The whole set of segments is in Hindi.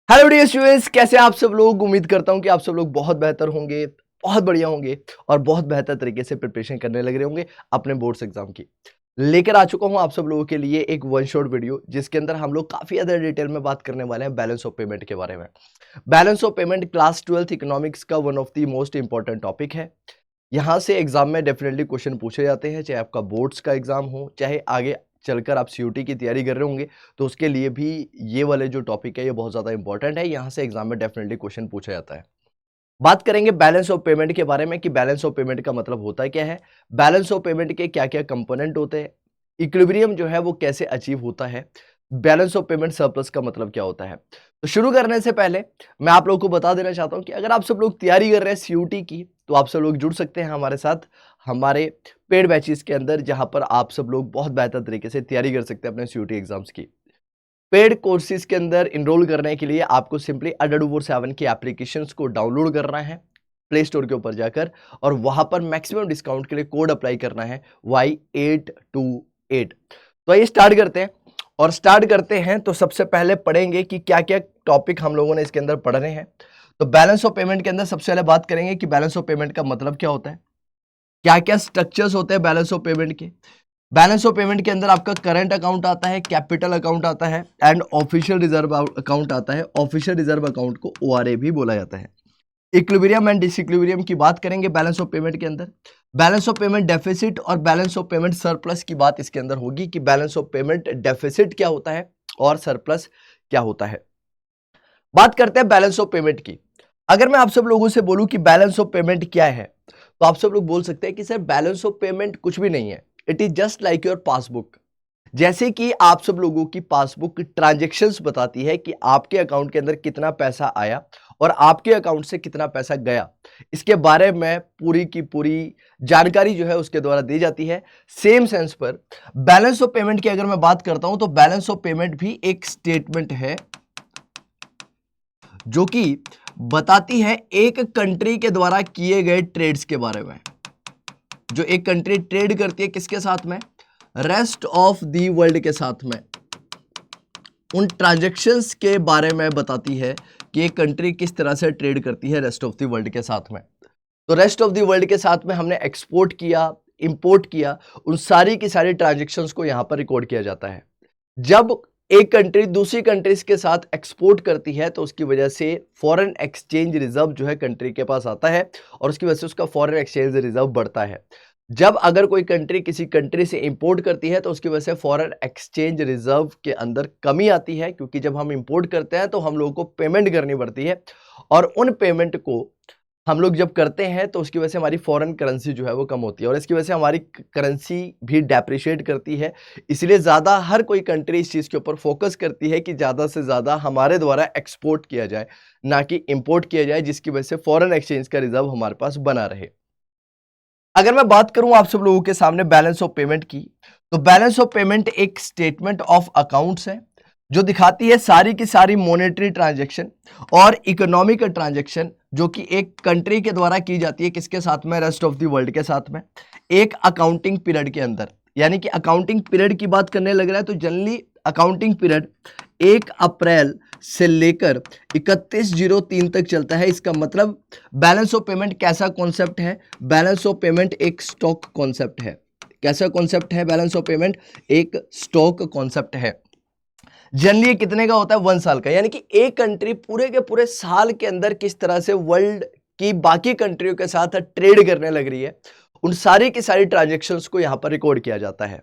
हेलो डियर स्टूडेंट्स, कैसे हैं आप सब लोग। उम्मीद करता हूं कि आप सब लोग बहुत बेहतर होंगे, बहुत बढ़िया होंगे और बहुत बेहतर तरीके से प्रिपरेशन करने लग रहे होंगे अपने बोर्ड्स एग्जाम की। लेकर आ चुका हूं आप सब लोगों के लिए एक वन शॉट वीडियो, जिसके अंदर हम लोग काफी ज्यादा डिटेल में बात करने वाले हैं बैलेंस ऑफ पेमेंट के बारे में। Balance of payment class 12th economics का one of the most important topic है। यहाँ से एग्जाम में डेफिनेटली क्वेश्चन पूछे जाते हैं, चाहे आपका बोर्ड्स का एग्जाम हो, चाहे आगे चलकर आप सीयूटी की तैयारी कर रहे होंगे, तो उसके लिए भी ये वाले जो टॉपिक है ये बहुत ज़्यादा इंपॉर्टेंट है। यहाँ से एग्जाम में डेफिनेटली क्वेश्चन पूछा जाता है। बात करेंगे बैलेंस ऑफ पेमेंट के बारे में कि बैलेंस ऑफ पेमेंट का मतलब होता है क्या है, बैलेंस ऑफ पेमेंट के क्या क्या कंपोनेंट होते हैं, इक्विलिब्रियम जो है वो कैसे अचीव होता है, बैलेंस ऑफ पेमेंट सरप्लस का मतलब क्या होता है। तो शुरू करने से पहले मैं आप लोगों को बता देना चाहता हूं कि अगर आप सब लोग तैयारी कर रहे हैं सीयूटी की, तो आप सब लोग जुड़ सकते हैं हमारे साथ हमारे पेड बैचेस के अंदर, जहां पर आप सब लोग बहुत बेहतर तरीके से तैयारी कर सकते हैं अपने सीयूटी एग्जाम्स की। पेड कोर्सेज के अंदर इनरोल करने के लिए आपको सिंपली Adobe 7 की एप्लीकेशंस को डाउनलोड करना है प्ले स्टोर के ऊपर जाकर, और वहां पर मैक्सिमम डिस्काउंट के लिए कोड अप्लाई करना है Y828। तो आइए स्टार्ट करते हैं। और स्टार्ट करते हैं तो सबसे पहले पढ़ेंगे कि क्या क्या टॉपिक हम लोगों ने इसके अंदर पढ़ रहे हैं। तो बैलेंस ऑफ पेमेंट के अंदर सबसे पहले बात करेंगे कि बैलेंस ऑफ पेमेंट का मतलब क्या होता है, क्या क्या स्ट्रक्चर्स होते हैं बैलेंस ऑफ पेमेंट के। बैलेंस ऑफ पेमेंट के अंदर आपका करंट अकाउंट आता है, कैपिटल अकाउंट आता है एंड ऑफिशियल रिजर्व अकाउंट आता है। ऑफिशियल रिजर्व अकाउंट को ओआरए भी बोला जाता है। इक्विलिब्रियम एंड डिसइक्विलिब्रियम की बात करेंगे बैलेंस ऑफ पेमेंट के अंदर। बैलेंस ऑफ पेमेंट डेफिसिट और बैलेंस ऑफ पेमेंट सरप्लस की बात इसके अंदर होगी कि बैलेंस ऑफ पेमेंट डेफिसिट क्या होता है और सरप्लस क्या होता है। बात करते हैं बैलेंस ऑफ पेमेंट की। अगर मैं आप सब लोगों से बोलूं कि बैलेंस ऑफ पेमेंट क्या है, तो आप सब लोग बोल सकते हैं कि सर बैलेंस ऑफ पेमेंट कुछ भी नहीं है, it is just like your passbook. जैसे कि आप सब लोगों की पासबुक ट्रांजैक्शंस बताती है कि आपके अकाउंट के अंदर कितना पैसा आया और आपके अकाउंट से कितना पैसा गया, इसके बारे में पूरी की पूरी जानकारी जो है उसके द्वारा दी जाती है। सेम सेंस पर बैलेंस ऑफ पेमेंट की अगर मैं बात करता हूं, तो बैलेंस ऑफ पेमेंट भी एक स्टेटमेंट है जो कि बताती है एक कंट्री के द्वारा किए गए ट्रेड्स के बारे में। जो एक कंट्री ट्रेड करती है किसके साथ में, रेस्ट ऑफ दी वर्ल्ड के साथ में, उन ट्रांजैक्शंस के बारे में बताती है कि एक कंट्री किस तरह से ट्रेड करती है रेस्ट ऑफ दी वर्ल्ड के साथ में। तो रेस्ट ऑफ दी वर्ल्ड के साथ में हमने एक्सपोर्ट किया, इंपोर्ट किया, उन सारी की सारी ट्रांजैक्शंस को यहां पर रिकॉर्ड किया जाता है। जब एक कंट्री दूसरी कंट्रीज के साथ एक्सपोर्ट करती है, तो उसकी वजह से फॉरेन एक्सचेंज रिजर्व जो है कंट्री के पास आता है और उसकी वजह से उसका फॉरेन एक्सचेंज रिजर्व बढ़ता है। जब अगर कोई कंट्री किसी कंट्री से इंपोर्ट करती है, तो उसकी वजह से फॉरेन एक्सचेंज रिजर्व के अंदर कमी आती है, क्योंकि जब हम इंपोर्ट करते हैं तो हम लोगों को पेमेंट करनी पड़ती है, और उन पेमेंट को हम लोग जब करते हैं तो उसकी वजह से हमारी फॉरेन करेंसी जो है वो कम होती है, और इसकी वजह से हमारी करेंसी भी डेप्रिशिएट करती है। इसलिए ज़्यादा हर कोई कंट्री इस चीज़ के ऊपर फोकस करती है कि ज़्यादा से ज़्यादा हमारे द्वारा एक्सपोर्ट किया जाए, ना कि इंपोर्ट किया जाए, जिसकी वजह से फॉरेन एक्सचेंज का रिजर्व हमारे पास बना रहे। अगर मैं बात करूं आप सब लोगों के सामने बैलेंस ऑफ पेमेंट की, तो बैलेंस ऑफ पेमेंट एक स्टेटमेंट ऑफ अकाउंट्स है जो दिखाती है सारी की सारी मॉनेटरी ट्रांजैक्शन और इकोनॉमिक ट्रांजैक्शन जो कि एक कंट्री के द्वारा की जाती है किसके साथ में, रेस्ट ऑफ द वर्ल्ड के साथ में, एक अकाउंटिंग पीरियड के अंदर। यानी कि अकाउंटिंग पीरियड की बात करने लग रहा है तो जनरली अकाउंटिंग पीरियड 1 अप्रैल से लेकर 31/03 तक चलता है। इसका मतलब बैलेंस ऑफ पेमेंट कैसा कॉन्सेप्ट है, बैलेंस ऑफ पेमेंट एक स्टॉक कॉन्सेप्ट है। कैसा कॉन्सेप्ट है बैलेंस ऑफ पेमेंट, एक स्टॉक कॉन्सेप्ट है। जनरली कितने का होता है, 1 साल का। यानी कि एक कंट्री पूरे के पूरे साल के अंदर किस तरह से वर्ल्ड की बाकी कंट्रियों के साथ ट्रेड करने लग रही है, उन सारी की सारी ट्रांजैक्शंस को यहां पर रिकॉर्ड किया जाता है।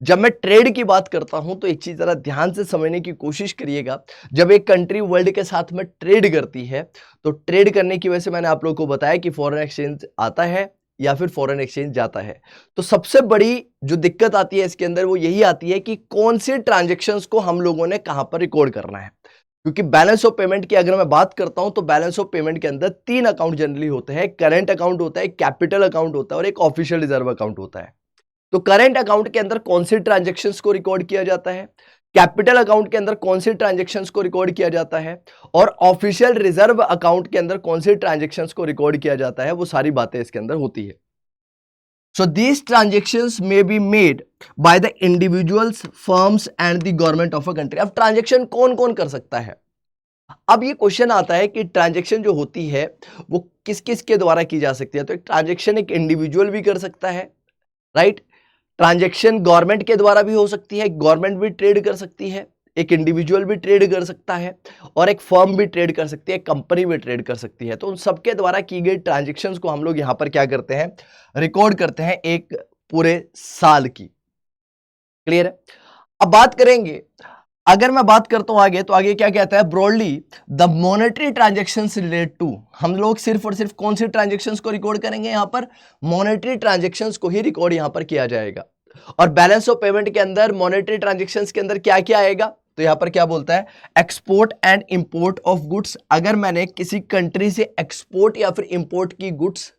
जब मैं ट्रेड की बात करता हूं तो एक चीज जरा ध्यान से समझने की कोशिश करिएगा। जब एक कंट्री वर्ल्ड के साथ में ट्रेड करती है, तो ट्रेड करने की वजह से मैंने आप लोगों को बताया कि फॉरेन एक्सचेंज आता है या फिर फॉरेन एक्सचेंज जाता है। तो सबसे बड़ी जो दिक्कत आती है इसके अंदर वो यही आती है कि कौन सी ट्रांजैक्शंस को हम लोगों ने कहां पर रिकॉर्ड करना है। क्योंकि बैलेंस ऑफ पेमेंट की अगर मैं बात करता हूं तो बैलेंस ऑफ पेमेंट के अंदर 3 अकाउंट जनरली होते हैं, करेंट अकाउंट होता है, कैपिटल अकाउंट होता है और एक ऑफिशियल रिजर्व अकाउंट होता है। तो करेंट अकाउंट के अंदर कौन सी ट्रांजैक्शंस को रिकॉर्ड किया जाता है, कैपिटल अकाउंट के अंदर कौन सी ट्रांजैक्शंस को रिकॉर्ड किया जाता है, और ऑफिशियल रिजर्व अकाउंट के अंदर कौन सी ट्रांजैक्शंस को रिकॉर्ड किया जाता है, वो सारी बातें इसके अंदर होती है। So these transactions may be made by the individuals, firms and the government of a country. अब ट्रांजैक्शन कौन कौन कर सकता है, अब ये क्वेश्चन आता है कि ट्रांजैक्शन जो होती है वो किस किस के द्वारा की जा सकती है। तो एक ट्रांजैक्शन एक इंडिविजुअल भी कर सकता है, राइट। ट्रांजैक्शन गवर्नमेंट के द्वारा भी हो सकती है, गवर्नमेंट भी ट्रेड कर सकती है, एक इंडिविजुअल भी ट्रेड कर सकता है, और एक फर्म भी ट्रेड कर सकती है, कंपनी भी ट्रेड कर सकती है। तो उन सबके द्वारा की गई ट्रांजैक्शंस को हम लोग यहाँ पर क्या करते हैं, रिकॉर्ड करते हैं एक पूरे साल की। क्लियर है। अब बात करेंगे, अगर मैं बात करता हूं आगे, तो आगे क्या कहता है, broadly the monetary transactions relate to, हम लोग सिर्फ और सिर्फ कौन सी ट्रांजैक्शंस को रिकॉर्ड करेंगे, यहां पर मॉनेटरी ट्रांजैक्शंस को ही रिकॉर्ड यहां पर किया जाएगा। और बैलेंस ऑफ पेमेंट के अंदर मॉनेटरी ट्रांजैक्शंस के अंदर क्या क्या आएगा, तो यहां पर क्या बोलता है, export and import of goods. अगर मैंने किसी कंट्री से एक्सपोर्ट या फिर इंपोर्ट की गुड्स,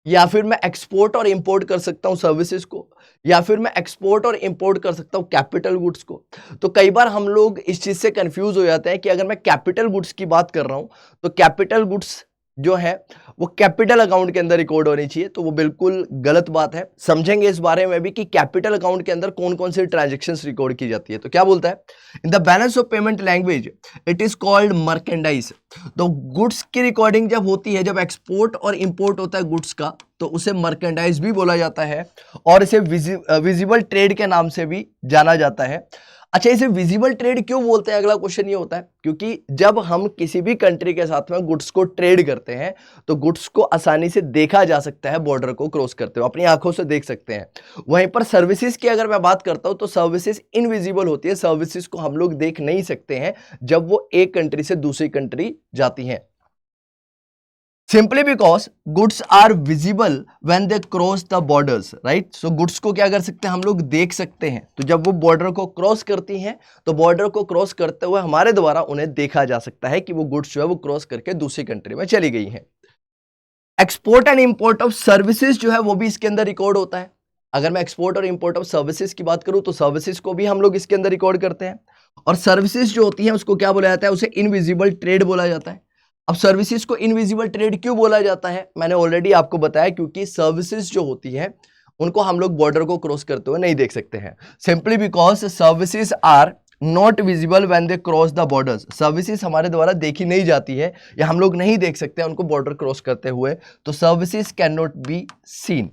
या फिर मैं एक्सपोर्ट और इंपोर्ट कर सकता हूं सर्विसेज को, या फिर मैं एक्सपोर्ट और इंपोर्ट कर सकता हूं कैपिटल गुड्स को। तो कई बार हम लोग इस चीज से कंफ्यूज हो जाते हैं कि अगर मैं कैपिटल गुड्स की बात कर रहा हूं तो कैपिटल गुड्स जो है वो कैपिटल अकाउंट के अंदर रिकॉर्ड होनी चाहिए, तो वो बिल्कुल गलत बात है। समझेंगे इस बारे में भी कि कैपिटल अकाउंट के अंदर कौन कौन सी ट्रांजैक्शंस रिकॉर्ड की जाती है। तो क्या बोलता है, इन the balance of payment language it is called merchandise. तो गुड्स की रिकॉर्डिंग जब होती है, जब एक्सपोर्ट और इंपोर्ट होता है गुड्स का, तो उसे मर्केंडाइज भी बोला जाता है, और इसे विजिबल ट्रेड के नाम से भी जाना जाता है। अच्छा, इसे विजिबल ट्रेड क्यों बोलते हैं, अगला क्वेश्चन ये होता है, क्योंकि जब हम किसी भी कंट्री के साथ में गुड्स को ट्रेड करते हैं तो गुड्स को आसानी से देखा जा सकता है, बॉर्डर को क्रॉस करते हुए अपनी आंखों से देख सकते हैं। वहीं पर सर्विसेज की अगर मैं बात करता हूं तो सर्विसेज इनविजिबल होती है, सर्विसेज को हम लोग देख नहीं सकते हैं जब वो एक कंट्री से दूसरी कंट्री जाती हैं। Simply because goods are visible when they cross the borders, right? So goods को क्या कर सकते हैं, हम लोग देख सकते हैं। तो जब वो बॉर्डर को क्रॉस करती हैं तो बॉर्डर को क्रॉस करते हुए हमारे द्वारा उन्हें देखा जा सकता है कि वो गुड्स जो है वो क्रॉस करके दूसरी कंट्री में चली गई हैं। Export and import of services जो है वो भी इसके अंदर रिकॉर्ड होता है। अगर मैं एक्सपोर्ट और इंपोर्ट ऑफ सर्विसेज की बात करूं तो सर्विसेज को भी हम लोग इसके अंदर रिकॉर्ड करते हैं, और सर्विसेज जो होती हैं उसको क्या बोला जाता है, उसे इनविजिबल ट्रेड बोला जाता है। अब सर्विसेज को इनविजिबल ट्रेड क्यों बोला जाता है, मैंने ऑलरेडी आपको बताया, क्योंकि सर्विसेज जो होती है उनको हम लोग बॉर्डर को क्रॉस करते हुए नहीं देख सकते हैं। Simply because services are not visible when they cross the borders. Services हमारे द्वारा देखी नहीं जाती है, या हम लोग नहीं देख सकते हैं उनको बॉर्डर क्रॉस करते हुए, तो services can not be seen.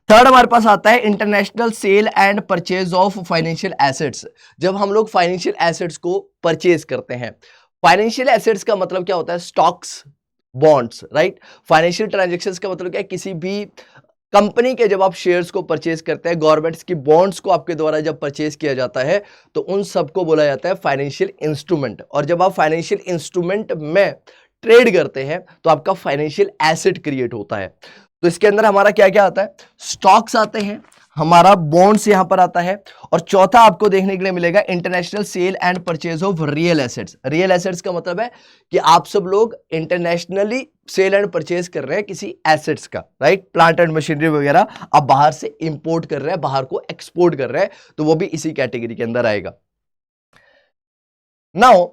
Third हमारे पास आता है international sale and purchase of financial assets. जब हम लोग फाइनेंशियल एसेट्स को परचेज करते हैं, फाइनेंशियल एसेट्स का मतलब क्या होता है, stocks, bonds, right. Financial transactions का मतलब क्या है, किसी भी कंपनी के जब आप शेयर्स को परचेज करते हैं, गवर्नमेंट्स की बॉन्ड्स को आपके द्वारा जब परचेज किया जाता है तो उन सबको बोला जाता है फाइनेंशियल इंस्ट्रूमेंट। और जब आप फाइनेंशियल इंस्ट्रूमेंट में ट्रेड करते हैं तो आपका फाइनेंशियल एसेट क्रिएट होता है। तो इसके अंदर हमारा क्या क्या आता है, स्टॉक्स आते हैं, हमारा बॉन्ड्स यहां पर आता है, और चौथा आपको देखने के लिए मिलेगा international sale and purchase of real assets. Real assets का मतलब है कि आप सब लोग इंटरनेशनली सेल एंड परचेज कर रहे हैं किसी एसेट्स का, राइट। प्लांट एंड मशीनरी वगैरह आप बाहर से इंपोर्ट कर रहे हैं, बाहर को एक्सपोर्ट कर रहे हैं, तो वो भी इसी कैटेगरी के अंदर आएगा। नाउ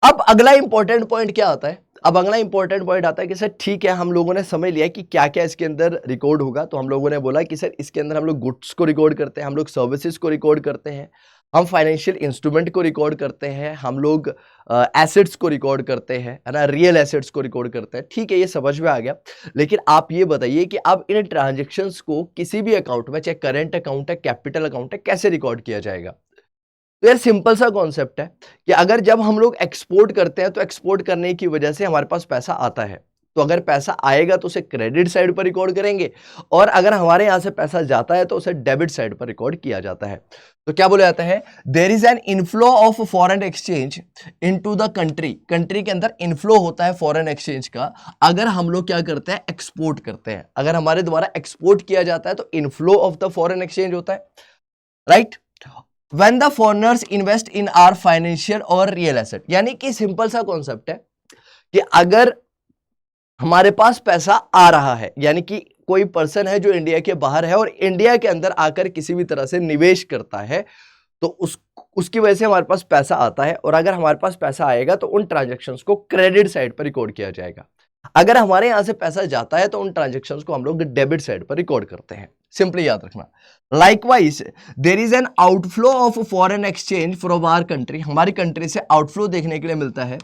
अब अगला इंपॉर्टेंट पॉइंट क्या आता है, अब अगला इंपॉर्टेंट पॉइंट आता है कि सर ठीक है, हम लोगों ने समझ लिया कि क्या क्या इसके अंदर रिकॉर्ड होगा। तो हम लोगों ने बोला कि सर इसके अंदर हम लोग गुड्स को रिकॉर्ड करते हैं, हम लोग सर्विसेज को रिकॉर्ड करते हैं, हम फाइनेंशियल इंस्ट्रूमेंट को रिकॉर्ड करते हैं, हम लोग एसेट्स को रिकॉर्ड करते हैं, है ना, रियल एसेट्स को रिकॉर्ड करते हैं। ठीक है, ये समझ में आ गया। लेकिन आप ये बताइए कि अब इन ट्रांजेक्शन्स को किसी भी अकाउंट में, चाहे करेंट अकाउंट है, कैपिटल अकाउंट है, कैसे रिकॉर्ड किया जाएगा। तो यार सिंपल सा कॉन्सेप्ट है कि अगर जब हम लोग एक्सपोर्ट करते हैं तो एक्सपोर्ट करने की वजह से हमारे पास पैसा आता है, तो अगर पैसा आएगा तो उसे क्रेडिट साइड पर रिकॉर्ड करेंगे, और अगर हमारे यहां से पैसा जाता है तो उसे डेबिट साइड पर रिकॉर्ड किया जाता है। तो क्या बोला जाता है, there is an inflow of foreign exchange into the country. Country के अंदर इनफ्लो होता है फॉरेन एक्सचेंज का अगर हम लोग क्या करते हैं, एक्सपोर्ट करते हैं। अगर हमारे द्वारा एक्सपोर्ट किया जाता है तो inflow of the foreign exchange होता है, right. When the foreigners invest in our financial और real asset, यानी कि सिंपल सा कॉन्सेप्ट है कि अगर हमारे पास पैसा आ रहा है, यानी कि कोई पर्सन है जो इंडिया के बाहर है और इंडिया के अंदर आकर किसी भी तरह से निवेश करता है, तो उसकी वजह से हमारे पास पैसा आता है, और अगर हमारे पास पैसा आएगा तो उन ट्रांजैक्शंस को क्रेडिट साइड पर रिकॉर्ड किया जाएगा। अगर हमारे यहां से पैसा जाता है तो उन ट्रांजेक्शन्स को हम लोग डेबिट साइड पर रिकॉर्ड करते हैं, सिंपली याद रखना। Likewise there is an outflow of foreign exchange from our country, हमारी कंट्री से आउटफ्लो देखने के लिए मिलता है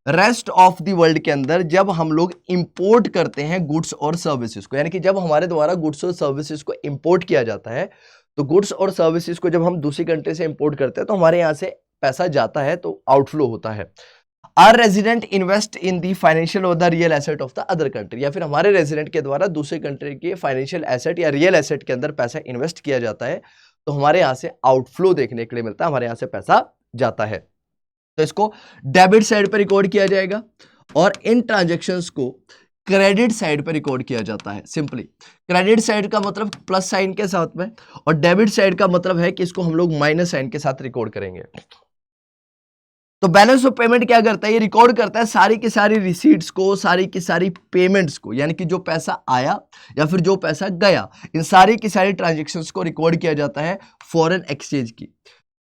रेस्ट ऑफ द वर्ल्ड के अंदर जब हम लोग इंपोर्ट करते हैं गुड्स और सर्विसेज को, यानी कि जब हमारे द्वारा गुड्स और सर्विसेज को इंपोर्ट किया जाता है, तो गुड्स और सर्विसेज को जब हम दूसरी कंट्री से इंपोर्ट करते हैं तो हमारे यहां से पैसा जाता है, तो आउटफ्लो होता है। Are resident invest in the financial और the real asset of the other country, या फिर हमारे रेजिडेंट के द्वारा दूसरे कंट्री के फाइनेंशियल एसेट या रियल एसेट के अंदर पैसा इन्वेस्ट किया जाता है, तो हमारे यहां से आउटफ्लो देखने के लिए मिलता है, हमारे यहां से पैसा जाता है, तो इसको डेबिट साइड पर रिकॉर्ड किया जाएगा और इन ट्रांजेक्शन्स को क्रेडिट साइड पर रिकॉर्ड किया जाता है। सिंपली क्रेडिट साइड का मतलब प्लस साइन के साथ में, और डेबिट साइड का मतलब है कि इसको हम लोग माइनस साइन के साथ रिकॉर्ड करेंगे। तो बैलेंस ऑफ पेमेंट क्या करता है, ये रिकॉर्ड करता है सारी की सारी रिसीट्स को, सारी की सारी पेमेंट्स को, यानी कि जो पैसा आया या फिर जो पैसा गया, इन सारी की सारी ट्रांजेक्शन्स को रिकॉर्ड किया जाता है फॉरेन एक्सचेंज की।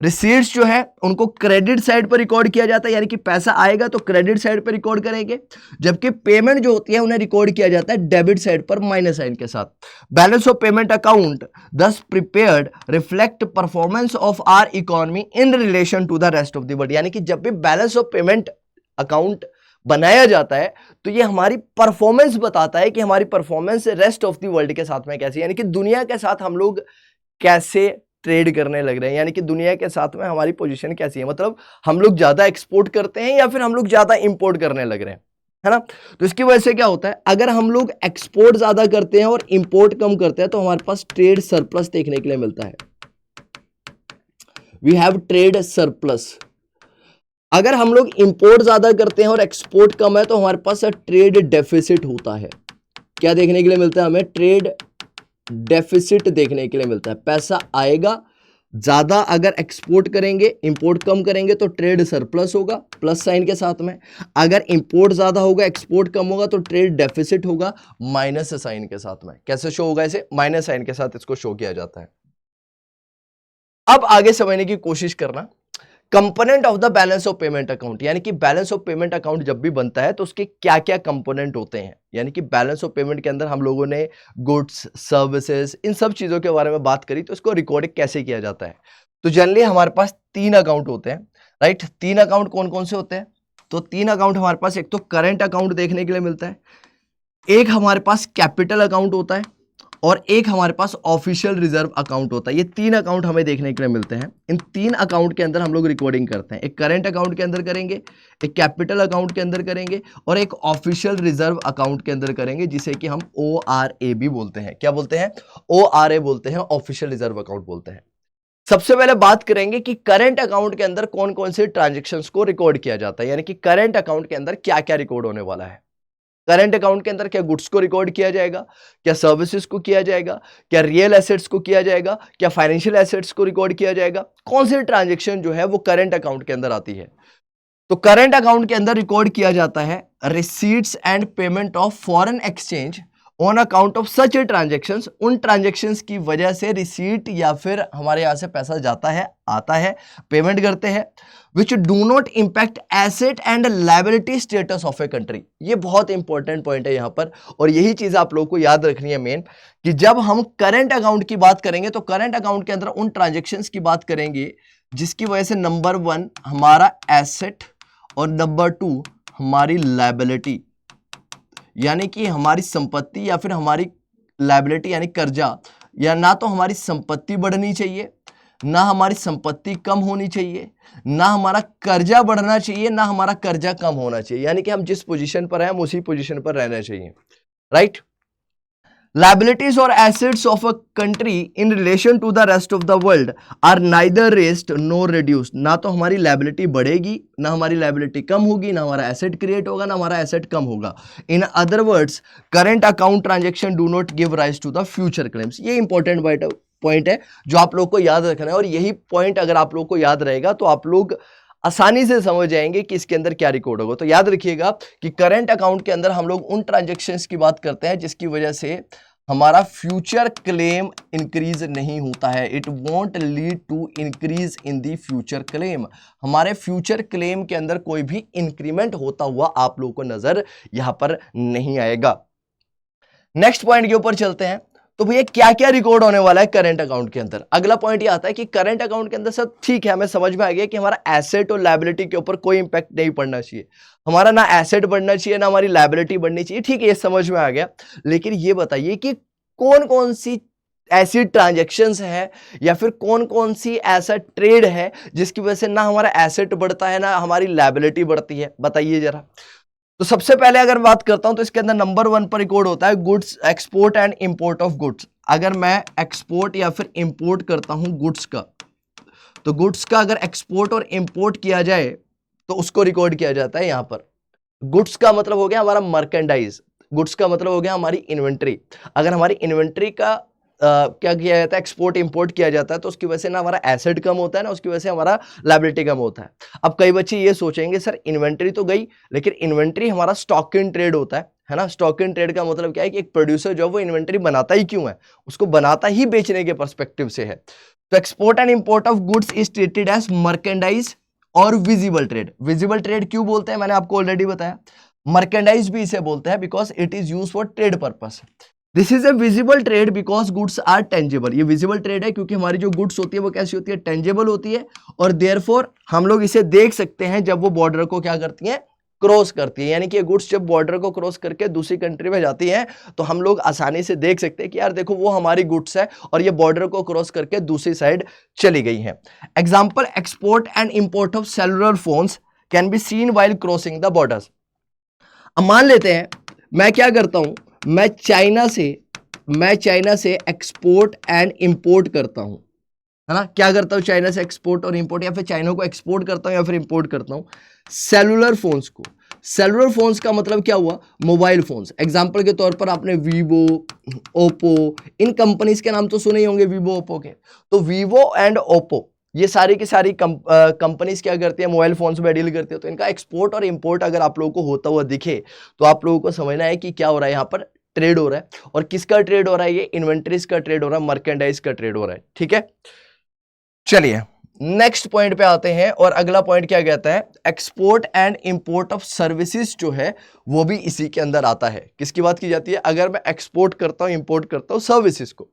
रिसीट्स जो है उनको क्रेडिट साइड पर रिकॉर्ड किया जाता है, यानी कि पैसा आएगा तो क्रेडिट साइड पर रिकॉर्ड करेंगे, जबकि पेमेंट जो होती है उन्हें रिकॉर्ड किया जाता है डेबिट साइड पर माइनस साइन के साथ। Balance of payment account thus prepared reflect performance of our economy in relation to the rest of the world, यानी कि जब भी बैलेंस ऑफ पेमेंट अकाउंट बनाया जाता है तो ये हमारी परफॉर्मेंस बताता है कि हमारी performance rest of the world के साथ में कैसी, यानी कि दुनिया के साथ हम लोग कैसे ट्रेड करने लग रहे हैं, यानी कि दुनिया के साथ में हमारी पोजीशन कैसी है, मतलब हम लोग ज्यादा एक्सपोर्ट करते हैं या फिर हम लोग ज्यादा इंपोर्ट करने लग रहे हैं, है ना। तो इसकी वजह से क्या होता है, अगर हम लोग एक्सपोर्ट ज्यादा करते हैं और इंपोर्ट कम करते हैं तो हमारे पास ट्रेड सरप्लस देखने के लिए मिलता है, वी हैव ट्रेड सरप्लस। अगर हम लोग इंपोर्ट ज्यादा करते हैं और एक्सपोर्ट कम है तो हमारे पास ट्रेड डेफिसिट होता है। क्या देखने के लिए मिलता है हमें, ट्रेड डेफिसिट देखने के लिए मिलता है। पैसा आएगा ज्यादा अगर एक्सपोर्ट करेंगे, इंपोर्ट कम करेंगे तो ट्रेड सरप्लस होगा प्लस साइन के साथ में, अगर इंपोर्ट ज्यादा होगा एक्सपोर्ट कम होगा तो ट्रेड डेफिसिट होगा माइनस साइन के साथ में। कैसे शो होगा, इसे माइनस साइन के साथ इसको शो किया जाता है। अब आगे समझने की कोशिश करना, component of the balance of payment account, यानी कि बैलेंस ऑफ पेमेंट अकाउंट जब भी बनता है तो उसके क्या क्या कंपोनेंट होते हैं, यानी कि बैलेंस ऑफ पेमेंट के अंदर हम लोगों ने गुड्स सर्विसेज इन सब चीजों के बारे में बात करी, तो इसको रिकॉर्ड कैसे किया जाता है। तो जनरली हमारे पास 3 अकाउंट होते हैं, राइट। 3 अकाउंट कौन कौन से होते हैं, तो 3 अकाउंट हमारे पास, एक तो करेंट अकाउंट देखने के लिए मिलता है, एक हमारे पास कैपिटल अकाउंट होता है और एक हमारे पास ऑफिशियल रिजर्व अकाउंट होता है। ये 3 अकाउंट हमें देखने के लिए मिलते हैं। इन 3 अकाउंट के अंदर हम लोग रिकॉर्डिंग करते हैं, एक करेंट अकाउंट के अंदर करेंगे, एक कैपिटल अकाउंट के अंदर करेंगे और एक ऑफिशियल रिजर्व अकाउंट के अंदर करेंगे, जिसे कि हम ORA भी बोलते हैं। क्या बोलते हैं, ORA बोलते हैं, ऑफिशियल रिजर्व अकाउंट बोलते हैं। सबसे पहले बात करेंगे कि करंट अकाउंट के अंदर कौन कौन से ट्रांजेक्शन्स को रिकॉर्ड किया जाता है, यानी कि करंट अकाउंट के अंदर क्या क्या रिकॉर्ड होने वाला है। करंट अकाउंट के अंदर क्या गुड्स को रिकॉर्ड किया जाएगा, क्या सर्विसेज को किया जाएगा, क्या रियल एसेट्स को किया जाएगा, क्या फाइनेंशियल एसेट्स को रिकॉर्ड किया जाएगा, कौन सी ट्रांजैक्शन जो है वो करंट अकाउंट के अंदर आती है। तो करंट अकाउंट के अंदर रिकॉर्ड किया जाता है receipts and payment of foreign exchange on account of such transactions, उन ट्रांजेक्शंस की वजह से रिसीट या फिर हमारे यहां से पैसा जाता है, आता है, पेमेंट करते हैं, which do not impact asset and liability status of a country. ये बहुत इंपॉर्टेंट पॉइंट है यहां पर, और यही चीज आप लोगों को याद रखनी है मेन, कि जब हम करंट अकाउंट की बात करेंगे तो करंट अकाउंट के अंदर उन ट्रांजेक्शन्स की बात करेंगे जिसकी वजह से नंबर 1 हमारा एसेट और नंबर 2 हमारी लायबिलिटी, यानी कि हमारी संपत्ति या फिर हमारी लायबिलिटी यानी कर्जा, या ना तो हमारी संपत्ति बढ़नी चाहिए, ना हमारी संपत्ति कम होनी चाहिए, ना हमारा कर्जा बढ़ना चाहिए, ना हमारा कर्जा कम होना चाहिए, यानी कि हम जिस पोजीशन पर हैं हम उसी पोजीशन पर रहना चाहिए, right. Liabilities or assets of a country in relation to the rest of the world are neither raised nor reduced। ना तो हमारी liability बढ़ेगी, ना हमारी liability कम होगी, ना हमारा asset create होगा, ना हमारा asset कम होगा। In other words, current account transaction do not give rise to the future claims। ये important पॉइंट है जो आप लोग को याद रखना है, और यही पॉइंट अगर आप लोग को याद रहेगा तो आप लोग आसानी से समझ जाएंगे कि इसके अंदर क्या रिकॉर्ड होगा। तो याद रखिएगा कि करंट अकाउंट के अंदर हम लोग उन ट्रांजैक्शंस की बात करते हैं जिसकी वजह से हमारा फ्यूचर क्लेम इंक्रीज नहीं होता है। It won't lead to increase in the future claim. हमारे फ्यूचर क्लेम के अंदर कोई भी इंक्रीमेंट होता हुआ आप लोगों को नजर यहां पर नहीं आएगा। नेक्स्ट पॉइंट के ऊपर चलते हैं। तो भैया क्या क्या रिकॉर्ड होने वाला है करंट अकाउंट के अंदर। अगला पॉइंट ये आता है कि करंट अकाउंट के अंदर सब ठीक है, हमें समझ में आ गया कि हमारा एसेट और लायबिलिटी के ऊपर कोई इंपैक्ट नहीं पड़ना चाहिए। हमारा ना एसेट बढ़ना चाहिए ना हमारी लायबिलिटी बढ़नी चाहिए, ठीक है, ये समझ में आ गया। लेकिन ये बताइए कि कौन कौन सी ऐसी ट्रांजैक्शंस है या फिर कौन कौन सी ऐसा ट्रेड है जिसकी वजह से ना हमारा एसेट बढ़ता है ना हमारी लायबिलिटी बढ़ती है, बताइए जरा। तो सबसे पहले अगर बात करता हूं तो इसके अंदर नंबर 1 पर रिकॉर्ड होता है goods, export and import of goods. अगर मैं एक्सपोर्ट या फिर इंपोर्ट करता हूं गुड्स का, तो गुड्स का अगर एक्सपोर्ट और इंपोर्ट किया जाए तो उसको रिकॉर्ड किया जाता है यहां पर। गुड्स का मतलब हो गया हमारा मर्केंडाइज, गुड्स का मतलब हो गया हमारी इन्वेंट्री। अगर हमारी इन्वेंट्री का क्या किया जाता है, एक्सपोर्ट इंपोर्ट किया जाता है, तो उसकी वजह से ना हमारा एसेट कम होता है ना उसकी वजह से हमारा लायबिलिटी कम होता है। अब कई बच्चे ये सोचेंगे सर इन्वेंट्री तो गई, लेकिन इन्वेंट्री हमारा स्टॉक इन ट्रेड होता है ना। स्टॉक इन ट्रेड का मतलब क्या है कि एक प्रोड्यूसर जो वो इन्वेंट्री बनाता ही क्यों है, उसको बनाता ही बेचने के पर्सपेक्टिव से है। तो export and import of goods is treated as merchandise और विजिबल ट्रेड। विजिबल ट्रेड क्यों बोलते हैं, मैंने आपको ऑलरेडी बताया। मर्केंडाइज भी इसे बोलते हैं because it is use for trade purpose. This is a visible trade because goods are tangible. ये विजिबल ट्रेड है क्योंकि हमारी जो गुड्स होती है वो कैसी होती है, टेंजेबल होती है, और देयरफॉर हम लोग इसे देख सकते हैं जब वो बॉर्डर को क्या करती हैं, क्रॉस करती है। यानी कि ये गुड्स जब बॉर्डर को क्रॉस करके दूसरी कंट्री में जाती हैं तो हम लोग आसानी से देख सकते हैं कि यार देखो वो हमारी गुड्स है और ये बॉर्डर को क्रॉस करके दूसरी साइड चली गई है। Example, export and import of cellular phones can be seen while crossing the borders. अब मान लेते हैं मैं क्या करता हूं, मैं चाइना से एक्सपोर्ट एंड इंपोर्ट करता हूं, है ना। क्या करता हूं, चाइना से एक्सपोर्ट और इंपोर्ट, या फिर चाइना को एक्सपोर्ट करता हूं या फिर इंपोर्ट करता हूं सेलुलर फोन्स को। सेलुलर फोन्स का मतलब क्या हुआ, मोबाइल फोन्स। एग्जांपल के तौर पर आपने वीवो, ओप्पो, इन कंपनीज के नाम तो सुने ही होंगे, वीवो, ओप्पो के। तो वीवो एंड ओप्पो ये सारी की सारी कंपनीज क्या करती है, मोबाइल फोन्स में डील करती है। तो इनका एक्सपोर्ट और इंपोर्ट अगर आप लोगों को होता हुआ दिखे तो आप लोगों को समझना है कि क्या हो रहा है, यहाँ पर ट्रेड हो रहा है। और किसका ट्रेड हो रहा है, ये इन्वेंट्रीज का ट्रेड हो रहा है, मर्केंडाइज का ट्रेड हो रहा है, ठीक है। चलिए नेक्स्ट पॉइंट पे आते हैं, और अगला पॉइंट क्या कहता है, export and import of services जो है वो भी इसी के अंदर आता है। किसकी बात की जाती है, अगर मैं एक्सपोर्ट करता हूं, इंपोर्ट करता हूं सर्विसेज को।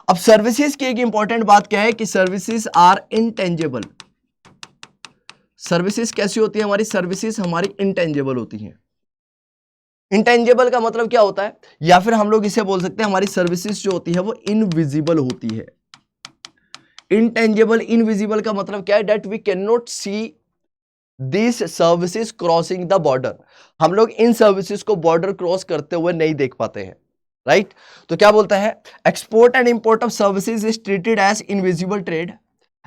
अब सर्विसेज की एक इंपॉर्टेंट बात क्या है कि सर्विसेज आर इनटेंजेबल। सर्विसेज कैसी होती है, हमारी सर्विसेज हमारी इनटेंजेबल होती हैं। इनटेंजेबल का मतलब क्या होता है, या फिर हम लोग इसे बोल सकते हैं हमारी सर्विसेज जो होती है वो इनविजिबल होती है। इनटेंजेबल, इनविजिबल का मतलब क्या है, that we can not see this services crossing the border. हम लोग इन सर्विसेज को बॉर्डर क्रॉस करते हुए नहीं देख पाते हैं, राइट। तो क्या बोलता है, export and import of services is treated as invisible trade.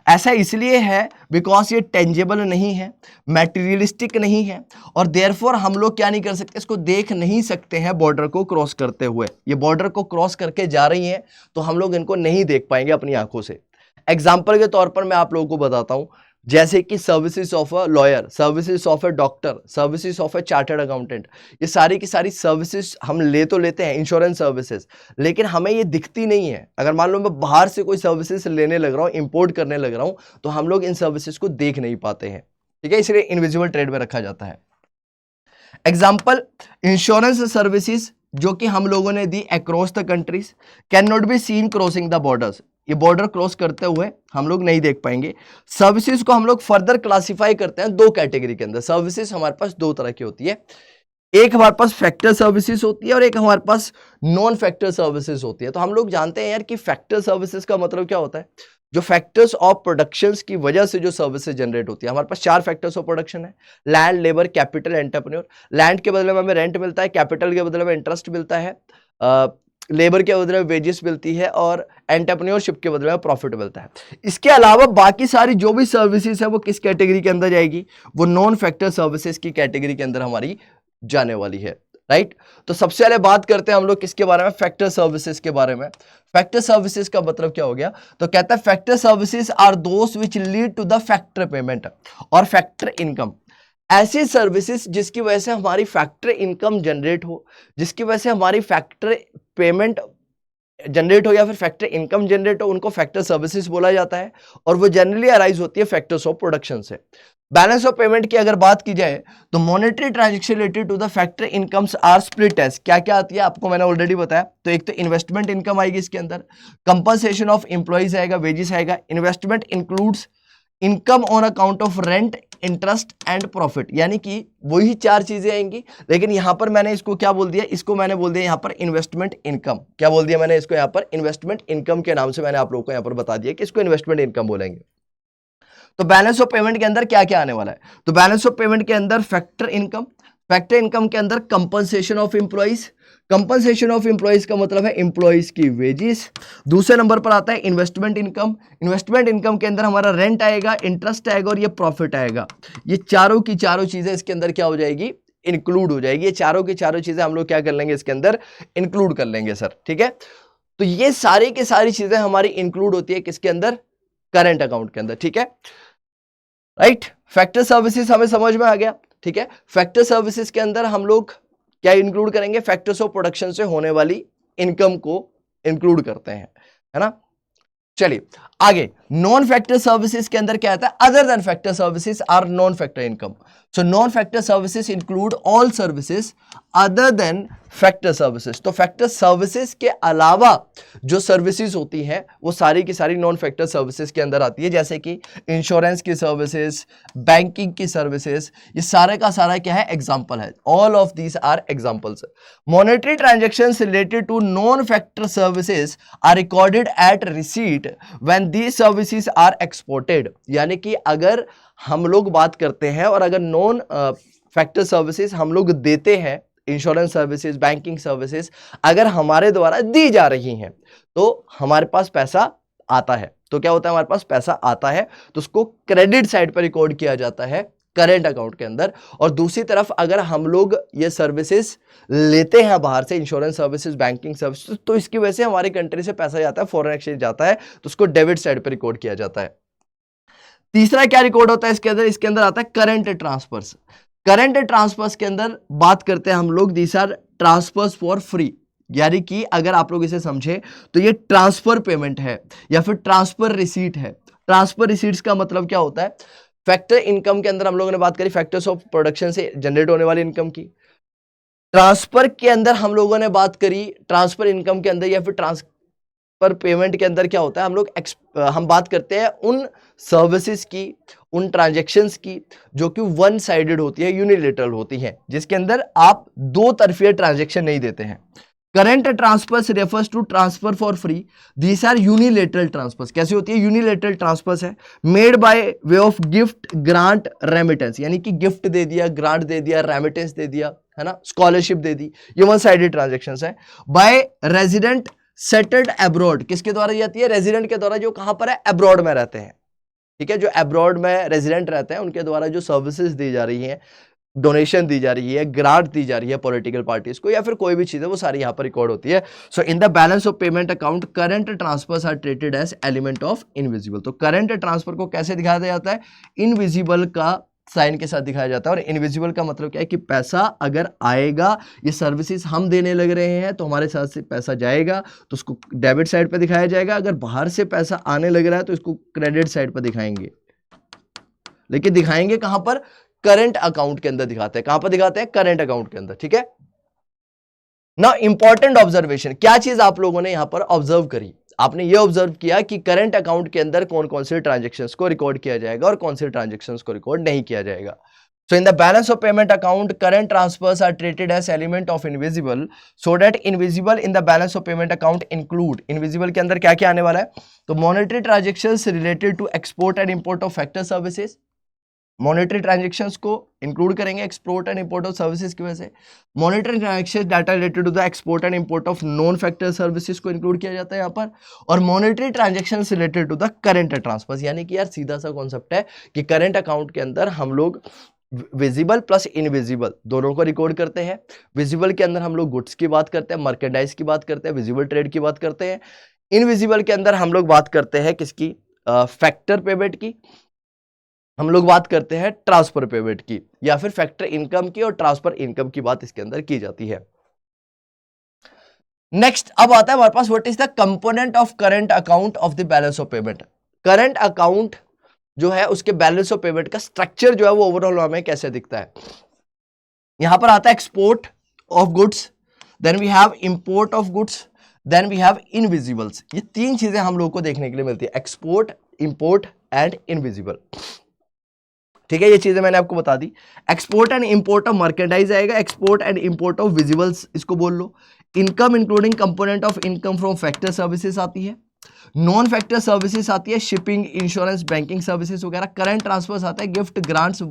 ऐसा इसलिए है बिकॉज ये टेंजेबल नहीं है, मैटेरियलिस्टिक नहीं है, और देयरफॉर हम लोग क्या नहीं कर सकते, इसको देख नहीं सकते हैं बॉर्डर को क्रॉस करते हुए। ये बॉर्डर को क्रॉस करके जा रही हैं तो हम लोग इनको नहीं देख पाएंगे अपनी आंखों से। एग्जाम्पल के तौर पर मैं आप लोगों को बताता हूं, जैसे कि services of a lawyer, services of a doctor, services of a chartered accountant. ये सारी की सारी सर्विसेज हम ले तो लेते हैं, इंश्योरेंस सर्विसेज, लेकिन हमें ये दिखती नहीं है। अगर मान लो मैं बाहर से कोई सर्विसेज लेने लग रहा हूँ, इंपोर्ट करने लग रहा हूँ, तो हम लोग इन सर्विसेज को देख नहीं पाते हैं, ठीक है, इसलिए इनविजिबल ट्रेड में रखा जाता है। एग्जाम्पल, इंश्योरेंस सर्विसेज जो कि हम लोगों ने the across the countries can not be seen crossing the borders. ये बॉर्डर क्रॉस करते हुए हम लोग नहीं देख पाएंगे। सर्विसेज को हम लोग फर्दर क्लासिफाई करते हैं दो कैटेगरी के अंदर। सर्विसेज हमारे पास दो तरह की होती है, एक हमारे पास फैक्टर सर्विसेज होती है और एक हमारे पास नॉन फैक्टर सर्विसेज होती है। तो हम लोग जानते हैं यार कि फैक्टर सर्विसेज का मतलब क्या होता है, जो फैक्टर्स ऑफ प्रोडक्शंस की वजह से जो सर्विसेज जनरेट होती है। हमारे पास 4 फैक्टर्स ऑफ प्रोडक्शन है, land, labour, capital, entrepreneur. Land के बदले में हमें रेंट मिलता है, कैपिटल के बदले में इंटरेस्ट मिलता है, लेबर के बदले में वेजेस मिलती है, और एंटरप्रेन्योरशिप के बदले में प्रॉफिट मिलता है। इसके अलावा बाकी सारी जो भी सर्विसेज है वो किस कैटेगरी के अंदर जाएगी, वो नॉन फैक्टर सर्विसेज की कैटेगरी के अंदर हमारी जाने वाली है, राइट। तो सबसे पहले बात करते हैं हम लोग किसके बारे में, फैक्टर सर्विसेज के बारे में। फैक्टर सर्विसेज का मतलब क्या हो गया, तो कहता है factor services are those which lead to the factor payment और फैक्टर इनकम। ऐसी सर्विसेज जिसकी वजह से हमारी फैक्टर इनकम जनरेट हो, जिसकी वजह से हमारी फैक्टर पेमेंट जनरेट हो या फिर फैक्टर इनकम जनरेट हो, उनको फैक्टर सर्विसेज बोला जाता है और वो जनरली अराइज होती है फैक्टर्स ऑफ प्रोडक्शन से। बैलेंस ऑफ पेमेंट की अगर बात की जाए तो monetary transaction related to the factor incomes are split as, क्या क्या आती है आपको मैंने ऑलरेडी बताया। तो एक तो इन्वेस्टमेंट इनकम आएगी इसके अंदर, कंपनसेशन ऑफ एम्प्लॉइज आएगा, वेजेस आएगा। Investment includes income on account of rent, interest and profit, यानी कि वही चार चीजें आएंगी, लेकिन यहां पर मैंने इसको क्या बोल दिया, इसको मैंने बोल दिया यहां पर इन्वेस्टमेंट इनकम। क्या बोल दिया मैंने इसको, यहां पर इन्वेस्टमेंट इनकम के नाम से मैंने आप लोगों को यहां पर बता दिया कि इसको इन्वेस्टमेंट इनकम बोलेंगे। तो बैलेंस ऑफ पेमेंट के अंदर क्या क्या आने वाला है, तो बैलेंस ऑफ पेमेंट के अंदर फैक्टर इनकम, फैक्टर इनकम के अंदर compensation of employees, compensation of employees का मतलब है एम्प्लॉइज की वेजेस। दूसरे नंबर पर आता है इन्वेस्टमेंट इनकम, इन्वेस्टमेंट इनकम के अंदर हमारा रेंट आएगा, इंटरेस्ट आएगा और ये प्रॉफिट आएगा। ये चारों की चारों चीजें इसके अंदर क्या हो जाएगी, इंक्लूड हो जाएगी। ये चारों की चारों चीजें हम लोग क्या कर लेंगे इसके अंदर, इंक्लूड कर लेंगे सर, ठीक है। तो ये सारी की सारी चीजें हमारी इंक्लूड होती है किसके अंदर, करंट अकाउंट के अंदर, ठीक है, राइट। फैक्टर सर्विसेज हमें समझ में आ गया, ठीक है। फैक्टर सर्विसेज के अंदर हम लोग क्या इंक्लूड करेंगे, फैक्टर्स ऑफ प्रोडक्शन से होने वाली इनकम को इंक्लूड करते हैं, है ना। चलिए आगे, नॉन फैक्टर सर्विसेज के अंदर क्या आता है, other than factor services are non factor income. So non factor services include all services other than factor services. तो फैक्टर सर्विसेज के अलावा जो सर्विसेज होती हैं वो सारी की सारी नॉन फैक्टर सर्विसेज के अंदर आती है, जैसे कि इंश्योरेंस की सर्विसेज, बैंकिंग की सर्विसेज, ये सारे का सारा क्या है, एग्जांपल है। All of these are examples. Monetary transactions related to non factor services are recorded at receipt when these services are exported. यानी कि अगर हम लोग बात करते हैं और अगर नॉन फैक्टर सर्विसेज हम लोग देते हैं, इंश्योरेंस सर्विसेज, बैंकिंग सर्विसेज अगर हमारे द्वारा दी जा रही हैं तो हमारे पास पैसा आता है। तो क्या होता है, हमारे पास पैसा आता है तो उसको क्रेडिट साइड पर रिकॉर्ड किया जाता है करेंट अकाउंट के अंदर। और दूसरी तरफ अगर हम लोग ये सर्विसेज लेते हैं बाहर से, इंश्योरेंस सर्विसेज, बैंकिंग सर्विसेज, तो इसकी वजह से हमारी कंट्री से पैसा जाता है, फॉरेन एक्सचेंज जाता है, तो उसको डेबिट साइड पर रिकॉर्ड किया जाता है। तीसरा क्या रिकॉर्ड होता है इसके अंदर आता है करंट ट्रांसफर्स। करंट ट्रांसफर्स के अंदर बात करते हैं हम लोग, these are transfers for free. यानी कि अगर आप लोग इसे समझे तो ये ट्रांसफर पेमेंट है या फिर ट्रांसफर रिसीट है। ट्रांसफर रिसीट्स का मतलब क्या होता है, फैक्टर इनकम के अंदर हम लोगों ने बात करी फैक्टर्स ऑफ प्रोडक्शन से जनरेट होने वाली इनकम की। ट्रांसफर के अंदर हम लोगों ने बात करी ट्रांसफर इनकम के अंदर या फिर ट्रांसफर पेमेंट के अंदर क्या होता है, हम बात करते हैं उन सर्विसेज की, उन ट्रांजैक्शंस की जो कि वन साइडेड होती है, यूनिलेटरल होती है, जिसके अंदर आप दो तरफीय ट्रांजैक्शन नहीं देते हैं। Current transfers refers to transfer for free, these are unilateral transfers. कैसी होती है, यूनिलेटरल ट्रांसफर्स है, made by way of gift, grant, remittance. यानी कि गिफ्ट दे दिया, ग्रांट दे दिया, रेमिटेंस दे दिया, है ना, स्कॉलरशिप दे दी, ये वन साइडेड ट्रांजैक्शंस है। बाय रेजिडेंट सेटल्ड अब्रॉड, किसके द्वारा जाती है, रेजिडेंट के द्वारा, जो कहां पर है, अब्रॉड में रहते हैं, ठीक है, जो अब्रॉड में रेजिडेंट रहते हैं उनके द्वारा जो सर्विसेज दी जा रही हैं, डोनेशन दी जा रही है, ग्रांट दी जा रही है पॉलिटिकल पार्टीज को या फिर कोई भी चीज है, वो सारी यहां पर रिकॉर्ड होती है। So in the balance of payment account current transfers are treated as element of invisible. तो करंट ट्रांसफर को कैसे दिखाया जाता है, इनविजिबल का साइन के साथ दिखाया जाता है। और इनविजिबल का मतलब क्या है कि पैसा अगर आएगा, ये सर्विसेज हम देने लग रहे हैं तो हमारे साथ से पैसा जाएगा तो उसको डेबिट साइड पर दिखाया जाएगा, अगर बाहर से पैसा आने लग रहा है तो इसको क्रेडिट साइड पर दिखाएंगे। लेकिन दिखाएंगे कहां पर, करंट अकाउंट के अंदर दिखाते हैं। कहां पर दिखाते हैं, करंट अकाउंट के अंदर, ठीक है ना। इंपॉर्टेंट ऑब्जर्वेशन, क्या चीज आप लोगों ने यहां पर ऑब्जर्व करी, आपने ये ऑब्जर्व किया कि करंट अकाउंट के अंदर कौन कौन से ट्रांजैक्शंस को रिकॉर्ड किया जाएगा और कौन से ट्रांजैक्शंस को रिकॉर्ड नहीं किया जाएगा। So in the balance of payment account, current transfers are treated as element of invisible, so that invisible in the balance of payment account include, invisible के अंदर क्या क्या आने वाला है, तो monetary transactions related to export and import of factor services, monetary transactions को इंक्लूड करेंगे export and import of services की वजह से। Monetary transaction data related to the export and import of non factor services को इंक्लूड किया जाता है यहाँ पर। और monetary transactions related to the current transfers, यानी कि यार सीधा सा कॉन्सेप्ट है कि करंट अकाउंट के अंदर हम लोग विजिबल प्लस इनविजिबल दोनों को रिकॉर्ड करते हैं। विजिबल के अंदर हम लोग गुड्स की बात करते हैं, मर्केंडाइज की बात करते हैं, विजिबल ट्रेड की बात करते हैं। इनविजिबल के अंदर हम लोग बात करते हैं किसकी, फैक्टर पेमेंट की, हम लोग बात करते हैं ट्रांसफर पेमेंट की, या फिर फैक्टर इनकम की और ट्रांसफर इनकम की बात इसके अंदर की जाती है। नेक्स्ट अब आता है हमारे पास what is the component of current account of the balance of payment. Current account जो है उसके बैलेंस ऑफ पेमेंट का स्ट्रक्चर जो है वो ओवरऑल हमें कैसे दिखता है। यहां पर आता है export of goods, then we have import of goods, then we have invisibles. ये तीन चीजें हम लोग को देखने के लिए मिलती है, एक्सपोर्ट, इंपोर्ट एंड इनविजिबल। ठीक है, ये चीजें मैंने आपको बता दी। Export and import of merchandise आएगा, export and import of visibles इसको बोल लो। Income including component of income from factor services आती है, नॉन फैक्टर सर्विसेज आती है, शिपिंग, इंश्योरेंस, बैंकिंग सर्विसेज वगैरह। करंट ट्रांसफर्स आता है, gift, grants,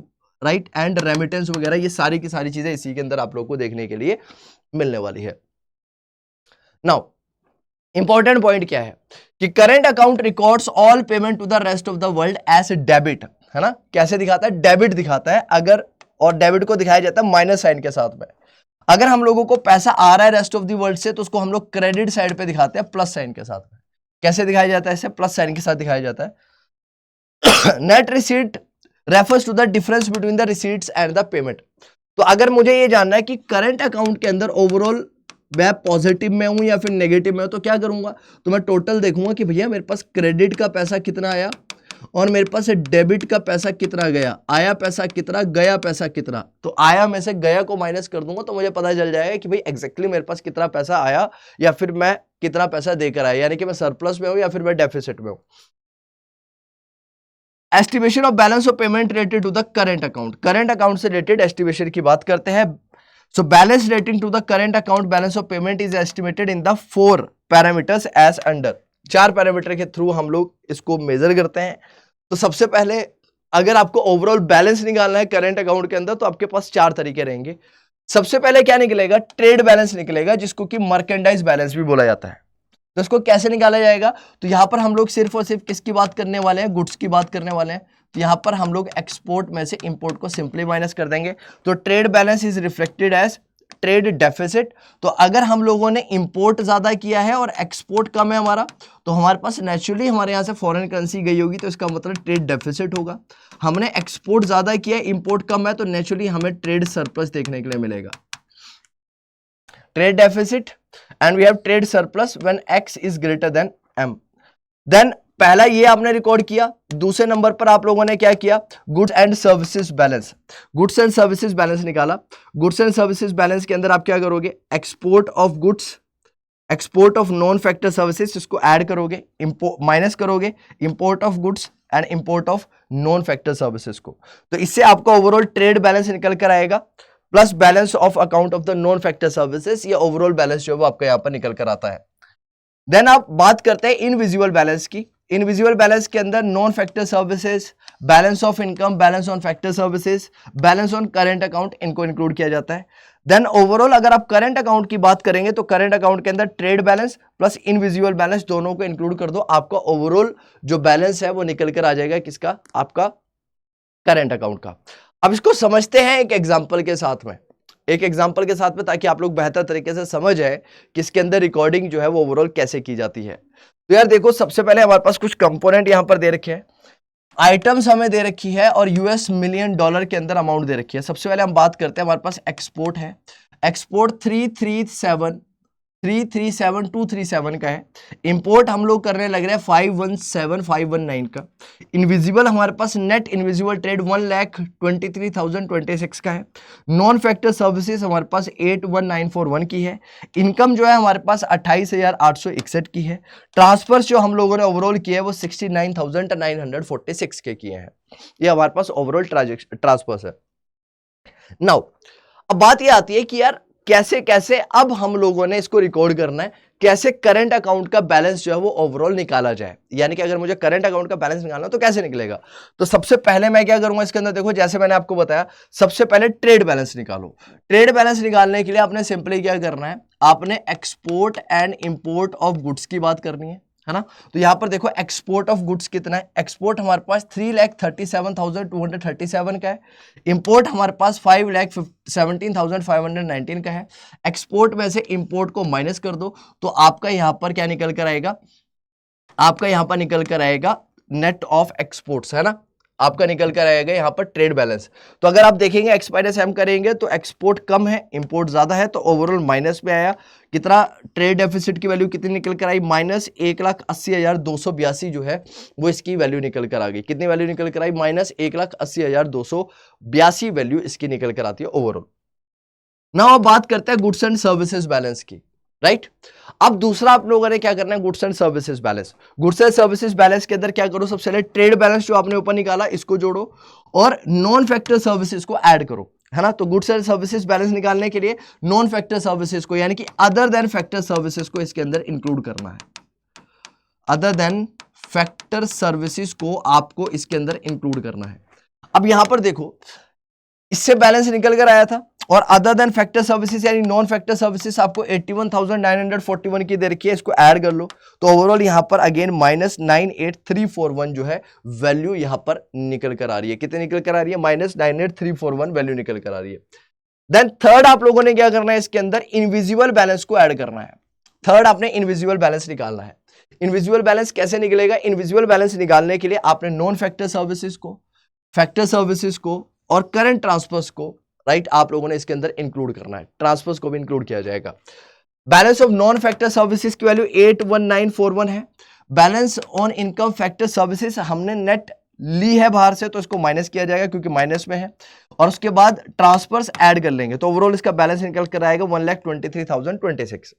right and remittance वगैरह। ये सारी की सारी चीजें इसी के अंदर आप लोग को देखने के लिए मिलने वाली है। नाउ इंपॉर्टेंट पॉइंट क्या है कि current account records all payment to the rest of the world as debit, है ना। कैसे दिखाता है, डेबिट दिखाता है अगर, और डेबिट को दिखाया जाता है माइनस साइन के साथ में। अगर हम लोगों को पैसा आ रहा है रेस्ट ऑफ द वर्ल्ड से तो उसको हम लोग क्रेडिट साइड पे दिखाते हैं प्लस साइन के साथ में। कैसे दिखाया जाता है, इसे प्लस साइन के साथ दिखाया जाता है। Net receipt refers to the difference between the receipts and the payment. तो अगर मुझे ये जानना है कि करंट अकाउंट के अंदर ओवरऑल मैं पॉजिटिव में हूं या फिर नेगेटिव में हूं, तो क्या करूंगा, तो मैं टोटल देखूंगा कि भैया मेरे पास क्रेडिट का पैसा कितना आया और मेरे पास डेबिट का पैसा कितना गया। आया पैसा कितना, गया पैसा कितना, तो आया में से गया को माइनस कर दूंगा तो मुझे पता चल जाएगा कि भाई एग्जैक्टली मेरे पास कितना पैसा आया या फिर मैं कितना पैसा देकर आया, यानी कि मैं सरप्लस में हूं या फिर मैं डेफिसिट में हूं। Estimation of balance of payment related to the current account. Current account से रिलेटेड एस्टिमेशन की बात करते हैं। So balance relating to the current account balance of payment is estimated in the 4 parameters as under। 4 parameter के थ्रू हम लोग इसको मेजर करते हैं। तो सबसे पहले अगर आपको ओवरऑल बैलेंस निकालना है करंट अकाउंट के अंदर तो आपके पास 4 तरीके रहेंगे। सबसे पहले क्या निकलेगा, ट्रेड बैलेंस निकलेगा, जिसको कि मर्केंडाइज बैलेंस भी बोला जाता है। तो इसको कैसे निकाला जाएगा, तो यहां पर हम लोग सिर्फ और सिर्फ किसकी बात करने वाले हैं, गुड्स की बात करने वाले हैं। तो यहां पर हम लोग एक्सपोर्ट में से इंपोर्ट को सिंपली माइनस कर देंगे। तो trade balance is reflected as trade deficit. तो अगर हम लोगों ने इंपोर्ट ज्यादा किया है और एक्सपोर्ट कम है हमारा, तो हमारे पास नेचुरली हमारे यहां से फॉरेन करेंसी गई होगी, तो इसका मतलब ट्रेड डेफिसिट होगा। हमने एक्सपोर्ट ज्यादा किया है, इंपोर्ट कम है, तो नेचुरली हमें ट्रेड सरप्लस देखने के लिए मिलेगा, trade deficit, and we have trade surplus when x is greater than m। Then पहला ये आपने रिकॉर्ड किया। दूसरे नंबर पर आप लोगों ने क्या किया, goods and services balance. Goods and services balance निकाला। गुड्स एंड सर्विसेज बैलेंस के अंदर आप क्या करोगे, export of goods, export of non factor services, इसको ऐड करोगे, माइनस करोगे import of goods and import of non factor services को। तो इससे आपका ओवरऑल ट्रेड बैलेंस निकल कर आएगा, plus balance of account of the non factor services. ये ओवरऑल बैलेंस जो है वो आपका यहां पर निकल कर आता है। देन आप बात करते हैं इनविजिबल बैलेंस की। इनविजिबल बैलेंस के अंदर non factor services, balance of income, balance on factor services, balance on current account, इनको इंक्लूड किया जाता है। देन ओवरऑल अगर आप करंट अकाउंट की बात करेंगे तो करंट अकाउंट के अंदर trade balance plus invisible balance दोनों को इंक्लूड कर दो, आपका ओवरऑल जो बैलेंस है वो निकल कर आ जाएगा किसका, आपका करंट अकाउंट का। अब इसको समझते हैं एक एग्जांपल के साथ में, एक एग्जांपल के साथ में, ताकि आप लोग बेहतर तरीके से समझ आए कि इसके अंदर रिकॉर्डिंग जो है वो ओवरऑल कैसे की जाती है। तो यार देखो, सबसे पहले हमारे पास कुछ कंपोनेंट यहां पर दे रखे हैं, आइटम्स हमें दे रखी है और US मिलियन डॉलर के अंदर अमाउंट दे रखी है। सबसे पहले हम बात करते हैं, हमारे पास एक्सपोर्ट है, एक्सपोर्ट 337,237 का है। इंपोर्ट हम लोग करने लग रहे हैं 517,519 का। इनविजिबल हमारे पास नेट इनविजिबल ट्रेड 1,23,026 का है। नॉन फैक्टर सर्विसेज हमारे पास 81941 की है। इनकम जो है हमारे पास 28,861 की है। ट्रांसफर्स जो हम लोगों ने ओवरऑल किए हैं वो 69,946 के किए हैं। ये हमारे पास ओवरऑल ट्रांसफर्स है। नाउ अब बात ये आती है कि यार कैसे कैसे अब हम लोगों ने इसको रिकॉर्ड करना है, कैसे करंट अकाउंट का बैलेंस जो है वो ओवरऑल निकाला जाए। यानी कि अगर मुझे करंट अकाउंट का बैलेंस निकालना तो कैसे निकलेगा, तो सबसे पहले मैं क्या करूंगा इसके अंदर, देखो जैसे मैंने आपको बताया, सबसे पहले ट्रेड बैलेंस निकालो। ट्रेड बैलेंस निकालने के लिए आपने सिंपली क्या करना है, आपने export and import of goods की बात करनी है ना। तो यहां पर देखो एक्सपोर्ट ऑफ गुड्स कितना है, एक्सपोर्ट हमारे पास 3,37,237 का है। इंपोर्ट हमारे पास 5,17,519 का है। एक्सपोर्ट में से इंपोर्ट को माइनस कर दो तो आपका यहां पर क्या निकल कर आएगा, आपका यहां पर निकल कर आएगा नेट ऑफ एक्सपोर्ट्स, है ना। आपका निकल कर आएगा यहाँ पर ट्रेड बैलेंस। तो अगर आप देखेंगे एक्स माइनस एम करेंगे तो एक्सपोर्ट कम है, इंपोर्ट ज्यादा है, तो ओवरऑल माइनस में आया। कितना ट्रेड डेफिसिट की वैल्यू कितनी निकल कर आई, माइनस 1,80,282 जो है वो इसकी वैल्यू निकल कर आ गई। कितनी वैल्यू निकल कर आई, माइनस 1,80,282 वैल्यू इसकी निकल कर आती है ओवरऑल। नाउ अब बात करते हैं गुड्स एंड सर्विसेज बैलेंस की, राइट। अब दूसरा आप लोगों ने क्या करना है, goods and services balance. Goods and services balance के अंदर क्या करो, सबसे पहले ट्रेड बैलेंस जो आपने ऊपर निकाला इसको जोड़ो और नॉन फैक्टर सर्विसेज को ऐड करो, है ना। तो गुड्स एंड सर्विसेज बैलेंस निकालने के लिए नॉन फैक्टर सर्विसेज को यानी कि अदर देन फैक्टर सर्विसेज को इसके अंदर इंक्लूड करना है। अदर देन फैक्टर सर्विसेज को आपको इसके अंदर इंक्लूड करना है। अब यहां पर देखो, इससे बैलेंस निकल कर आया था और अदर देन फैक्टर सर्विसेज यानी नॉन फैक्टर सर्विसेज आपको 81,941 की दे रखी है, इसको ऐड कर लो तो ओवरऑल यहां पर अगेन माइनस 98,341 जो है वैल्यू यहां पर निकल कर आ रही है। कितने निकल कर आ रही है, माइनस 98,341 वैल्यू निकल कर आ रही है। देन थर्ड आप लोगों ने क्या करना है, इसके अंदर इनविजिबल बैलेंस को ऐड करना है। थर्ड आपने इनविजिबल बैलेंस निकालना है। इनविजिबल बैलेंस कैसे निकलेगा, इनविजिबल बैलेंस निकालने के लिए आपने नॉन फैक्टर सर्विसेज को, फैक्टर सर्विसेज को और करंट ट्रांसफर्स को, राइट, आप लोगों ने इसके अंदर इंक्लूड करना है। ट्रांसफर्स को भी इंक्लूड किया जाएगा। Balance of non factor services की वैल्यू 81941 है। Balance on income factor services हमने नेट ली है बाहर से तो इसको माइनस किया जाएगा क्योंकि माइनस में है, और उसके बाद ट्रांसफर्स ऐड कर लेंगे तो ओवरऑल इसका बैलेंस निकल कर आएगा 1,23,026।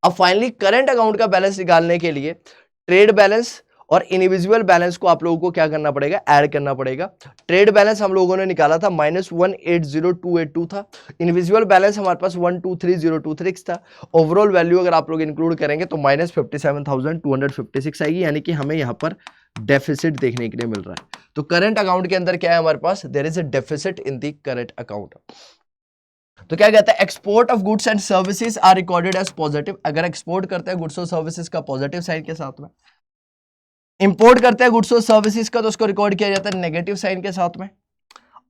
अब फाइनली करंट अकाउंट का बैलेंस निकालने के लिए ट्रेड बैलेंस और इनविजिबल बैलेंस को आप लोगों को क्या करना पड़ेगा, ऐड करना पड़ेगा। ट्रेड बैलेंस हम लोगों ने निकाला था माइनस 1,80,282 था। इनविजिबल बैलेंस हमारे पास 1,23,026 था। ओवरऑल वैल्यू अगर आप लोग इंक्लूड करेंगे तो माइनस 57,256 आएगी, यानी कि हमें यहाँ पर डेफिसिट देखने के लिए मिल रहा है। तो करंट अकाउंट के अंदर क्या है हमारे पास, there is a deficit in the current account. तो क्या कहता है, export of goods and services are recorded as positive. अगर एक्सपोर्ट करते हैं गुड्स और सर्विसेज का पॉजिटिव साइन के साथ में, इंपोर्ट करते हैं गुड्स और सर्विसेज का तो उसको रिकॉर्ड किया जाता है नेगेटिव साइन के साथ में।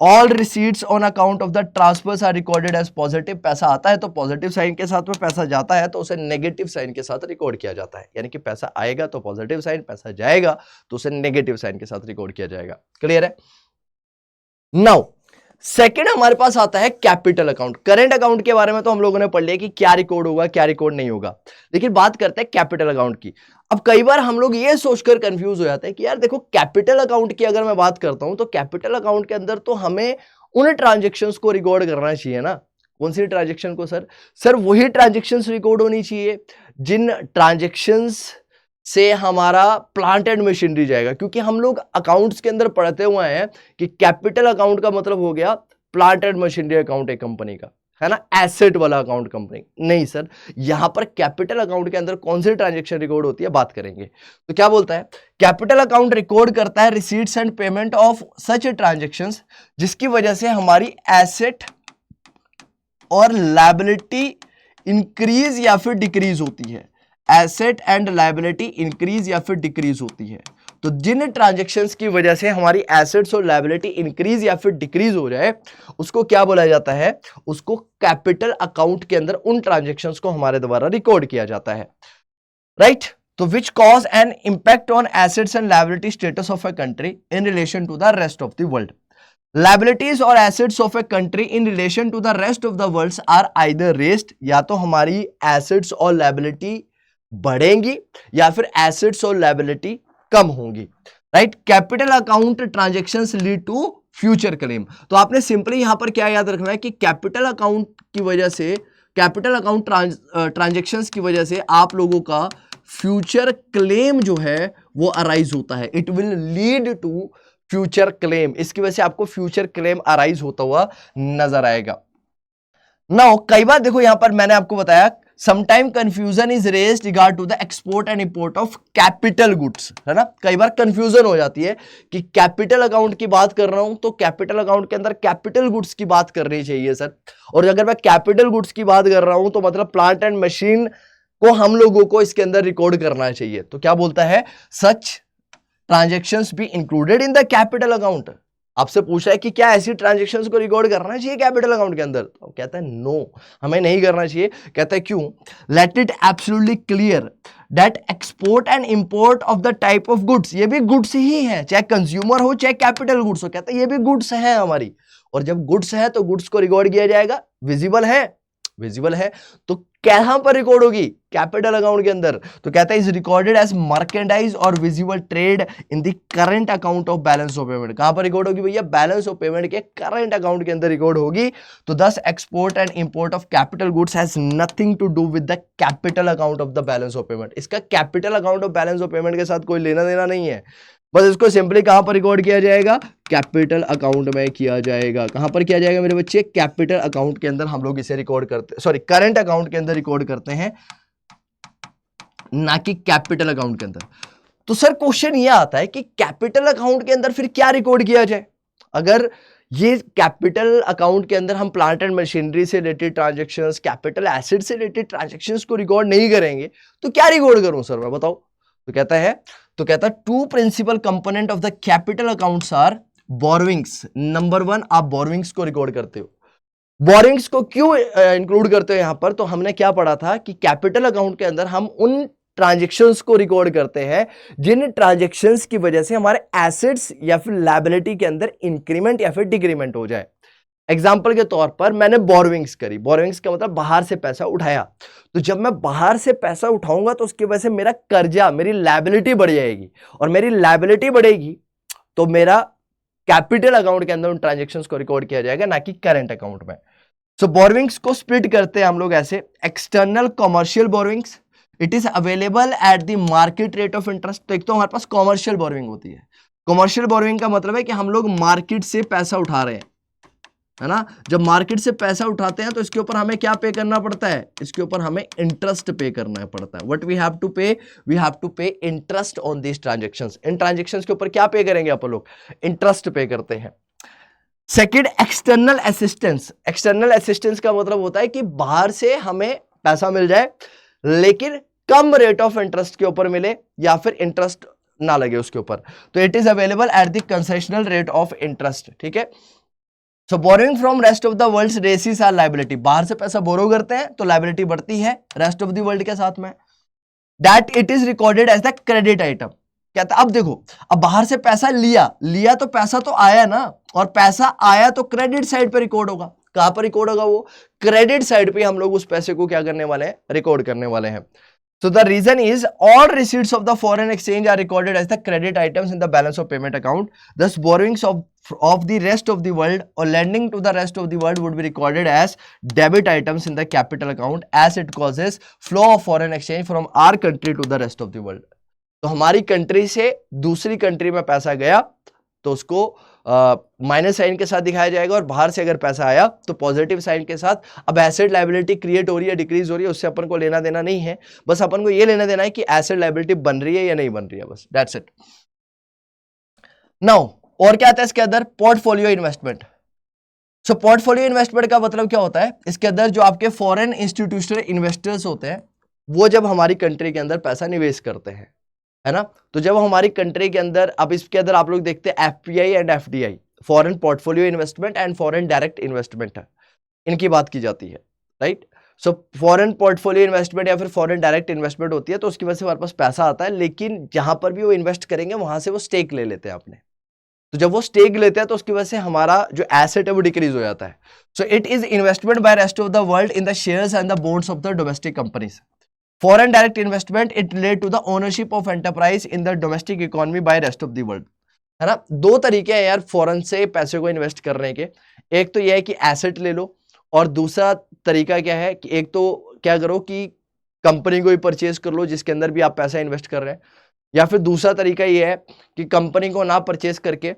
All receipts on account of the transfers are recorded as positive. पैसा आता है तो पॉजिटिव साइन के साथ में, पैसा जाता है तो उसे नेगेटिव साइन के साथ रिकॉर्ड किया जाता है। यानी कि पैसा आएगा तो पॉजिटिव साइन, पैसा जाएगा तो उसे नेगेटिव साइन के साथ रिकॉर्ड किया जाएगा। क्लियर है। नाउ सेकेंड हमारे पास आता है कैपिटल अकाउंट। करंट अकाउंट के बारे में तो हम लोगों ने पढ़ लिया कि क्या रिकॉर्ड होगा क्या रिकॉर्ड नहीं होगा, लेकिन बात करते हैं कैपिटल अकाउंट की। अब कई बार हम लोग ये सोचकर कंफ्यूज हो जाते हैं कि यार देखो, कैपिटल अकाउंट की अगर मैं बात करता हूं तो कैपिटल अकाउंट के अंदर तो हमें उन ट्रांजेक्शंस को रिकॉर्ड करना चाहिए ना। कौन सी ट्रांजेक्शन को सर वही ट्रांजेक्शंस रिकॉर्ड होनी चाहिए जिन ट्रांजेक्शंस से हमारा प्लांट एंड मशीनरी जाएगा, क्योंकि हम लोग अकाउंट्स के अंदर पढ़ते हुए हैं कि कैपिटल अकाउंट का मतलब हो गया प्लांट एंड मशीनरी अकाउंट एक कंपनी का, है ना, एसेट वाला अकाउंट कंपनी। नहीं सर, यहां पर कैपिटल अकाउंट के अंदर कौन सी ट्रांजैक्शन रिकॉर्ड होती है बात करेंगे। तो क्या बोलता है, कैपिटल अकाउंट रिकॉर्ड करता है receipts and payment of such transactions जिसकी वजह से हमारी एसेट और लायबिलिटी इंक्रीज या फिर डिक्रीज होती है। एसेट एंड लायबिलिटी इंक्रीज या फिर डिक्रीज होती है। तो जिन ट्रांजैक्शंस की वजह से हमारी एसेट्स और लायबिलिटी इंक्रीज या फिर डिक्रीज हो जाए उसको क्या बोला जाता है, उसको कैपिटल अकाउंट के अंदर उन ट्रांजैक्शंस को हमारे द्वारा रिकॉर्ड किया जाता है, राइट। तो which cause an impact on assets and liability status of a country in relation to the rest of the world. Liabilities और assets of a country in relation to the rest of the world are either raised, या तो हमारी एसेट्स और लायबिलिटी बढ़ेंगी या फिर एसेट्स और लायबिलिटी कम होंगी, right. Capital account transactions lead to future claim. तो आपने सिंपली यहां पर क्या याद रखना है कि कैपिटल अकाउंट की वजह से, कैपिटल अकाउंट ट्रांजैक्शंस की वजह से आप लोगों का फ्यूचर क्लेम जो है वो अराइज होता है। It will lead to future claim, इसकी वजह से आपको फ्यूचर क्लेम अराइज होता हुआ नजर आएगा। नाउ कई बार देखो यहां पर मैंने आपको बताया sometime confusion is raised regard to the export and import of capital goods, है ना। कई बार कंफ्यूजन हो जाती है कि कैपिटल अकाउंट की बात कर रहा हूं तो कैपिटल अकाउंट के अंदर कैपिटल गुड्स की बात करनी चाहिए सर, और अगर मैं कैपिटल गुड्स की बात कर रहा हूं तो मतलब प्लांट एंड मशीन को हम लोगों को इसके अंदर रिकॉर्ड करना चाहिए। तो क्या बोलता है, such transactions be included in the capital account. आपसे पूछा है कि क्या ऐसी ट्रांजेक्शन्स को रिकॉर्ड करना चाहिए कैपिटल अकाउंट के अंदर, तो कहता है नो, हमें नहीं करना चाहिए। कहता है क्यों? Let it absolutely clear that export and import of the type of goods, ये भी गुड्स ही है, चाहे कंज्यूमर हो चाहे कैपिटल गुड्स हो, कहता है ये भी गुड्स है हमारी, और जब गुड्स है तो गुड्स को रिकॉर्ड किया जाएगा, विजिबल है, विजिबल है, तो कहां पर रिकॉर्ड होगी? कैपिटल अकाउंट के अंदर। तो कहता है इज रिकॉर्डेड एज मर्केंडाइज और visible trade in the current account of balance of payment. कहां पर रिकॉर्ड होगी भैया? बैलेंस ऑफ पेमेंट के करंट अकाउंट के अंदर रिकॉर्ड होगी। तो thus export and import of capital goods has nothing to do with the capital account of the balance of payment. इसका capital account of balance of payment के साथ कोई लेना देना नहीं है, बस इसको सिंपली कहां पर रिकॉर्ड किया जाएगा? कैपिटल अकाउंट में किया जाएगा। कहां पर किया जाएगा मेरे बच्चे? कैपिटल अकाउंट के अंदर हम लोग इसे रिकॉर्ड करते हैं, सॉरी करंट अकाउंट के अंदर रिकॉर्ड करते हैं, ना कि कैपिटल अकाउंट के अंदर। तो सर क्वेश्चन ये आता है कि कैपिटल अकाउंट के अंदर फिर क्या रिकॉर्ड किया जाए? अगर ये कैपिटल अकाउंट के अंदर हम प्लांट एंड मशीनरी से रिलेटेड ट्रांजैक्शंस, कैपिटल एसेट से रिलेटेड ट्रांजैक्शंस को रिकॉर्ड नहीं करेंगे तो क्या रिकॉर्ड करूं सर मैं, बताओ? तो कहता है two principal component of the capital accounts are borrowings. Number one, आप बोरोइंग्स को रिकॉर्ड करते हो। बोरोइंग्स को क्यों इंक्लूड करते हो यहां पर? तो हमने क्या पढ़ा था कि कैपिटल अकाउंट के अंदर हम उन ट्रांजैक्शंस को रिकॉर्ड करते हैं जिन ट्रांजैक्शंस की वजह से हमारे एसेट्स या फिर लायबिलिटी के अंदर इंक्रीमेंट या फिर डिक्रीमेंट हो जाए। एग्जाम्पल के तौर पर मैंने बोरोइंग्स करी, बोरोइंग्स का मतलब बाहर से पैसा उठाया, तो जब मैं बाहर से पैसा उठाऊंगा तो उसकी वजह से मेरा कर्जा, मेरी लायबिलिटी बढ़ जाएगी, और मेरी लायबिलिटी बढ़ेगी तो मेरा कैपिटल अकाउंट के अंदर उन ट्रांजैक्शंस को रिकॉर्ड किया जाएगा, ना कि करंट अकाउंट में। सो बोरोइंग्स को स्प्लिट करते हैं हम लोग ऐसे: external commercial borrowings, it is available at the market rate of interest. तो एक तो हमारे पास कॉमर्शियल बोरोइंग होती है। कॉमर्शियल बोरोइंग का मतलब है कि हम लोग मार्केट से पैसा उठा रहे हैं, है ना। जब मार्केट से पैसा उठाते हैं तो इसके ऊपर हमें क्या पे करना पड़ता है? इसके ऊपर हमें इंटरेस्ट पे करना पड़ता है। व्हाट वी हैव टू पे? वी हैव टू पे interest on this transactions. In transactions के ऊपर क्या पे करेंगे अपन लोग? इंटरेस्ट पे करते हैं। Second, external assistance. External assistance का मतलब होता है कि बाहर से हमें पैसा मिल जाए लेकिन कम रेट ऑफ इंटरेस्ट के ऊपर मिले या फिर इंटरेस्ट ना लगे उसके ऊपर, तो it is available at the concessional rate of interest. ठीक है। So borrowing from rest of the world raises are liability. बाहर से पैसा बोरो करते हैं तो लायबिलिटी बढ़ती है रेस्ट ऑफ द वर्ल्ड के साथ में। That it is recorded as the credit item. कहता है अब देखो, अब बाहर से पैसा लिया तो पैसा तो आया ना, और पैसा आया तो क्रेडिट साइड पे रिकॉर्ड होगा। कहां पर रिकॉर्ड होगा? वो क्रेडिट साइड पे हम लोग उस पैसे को क्या करने वाले हैं? रिकॉर्ड करने वाले हैं। So the reason is all receipts of the foreign exchange are recorded as the credit items in the balance of payment account. Thus, borrowings of the rest of the world or lending to the rest of the world would be recorded as debit items in the capital account, as it causes flow of foreign exchange from our country to the rest of the world. तो हमारी कंट्री से दूसरी कंट्री में पैसा गया तो उसको माइनस साइन के साथ दिखाया जाएगा, और बाहर से अगर पैसा आया तो पॉजिटिव साइन के साथ। अब एसेट लायबिलिटी क्रिएट हो रही है, डिक्रीज हो रही है, उससे अपन को लेना देना नहीं है, बस अपन को ये लेना देना है कि एसेट लायबिलिटी बन रही है या नहीं बन रही है, बस दैट्स इट। नाउ और क्या आता है इसके अंदर? Portfolio investment. So portfolio investment का मतलब क्या होता है? इसके अंदर जो आपके फॉरेन इंस्टीट्यूशनल इन्वेस्टर्स होते हैं वो जब हमारी कंट्री के अंदर पैसा निवेश करते हैं, है ना, तो जब हमारी कंट्री के अंदर, अब इसके अंदर आप लोग देखते हैं FPI and FDI, foreign portfolio investment and foreign direct investment है, इनकी बात की जाती है, right. So foreign portfolio investment या फिर फॉरेन डायरेक्ट इन्वेस्टमेंट होती है, तो उसकी वजह से हमारे पास पैसा आता है, लेकिन जहां पर भी वो इन्वेस्ट करेंगे वहां से वो स्टेक ले लेते हैं अपने। तो जब वो स्टेक लेते हैं तो उसकी वजह से हमारा जो एसेट है वो डिक्रीज हो जाता है। So it is investment by rest of the world in the shares and the bonds of the domestic companies. Foreign direct investment, it relate to the ownership of enterprise in the domestic economy by rest of the world, है ना। दो तरीके हैं यार फॉरेन से पैसे को इन्वेस्ट करने के। एक तो यह है कि एसेट ले लो, और दूसरा तरीका क्या है कि एक तो क्या करो कि कंपनी को ही परचेज कर लो जिसके अंदर भी आप पैसा इन्वेस्ट कर रहे हैं, या फिर दूसरा तरीका यह है कि कंपनी को ना परचेज करके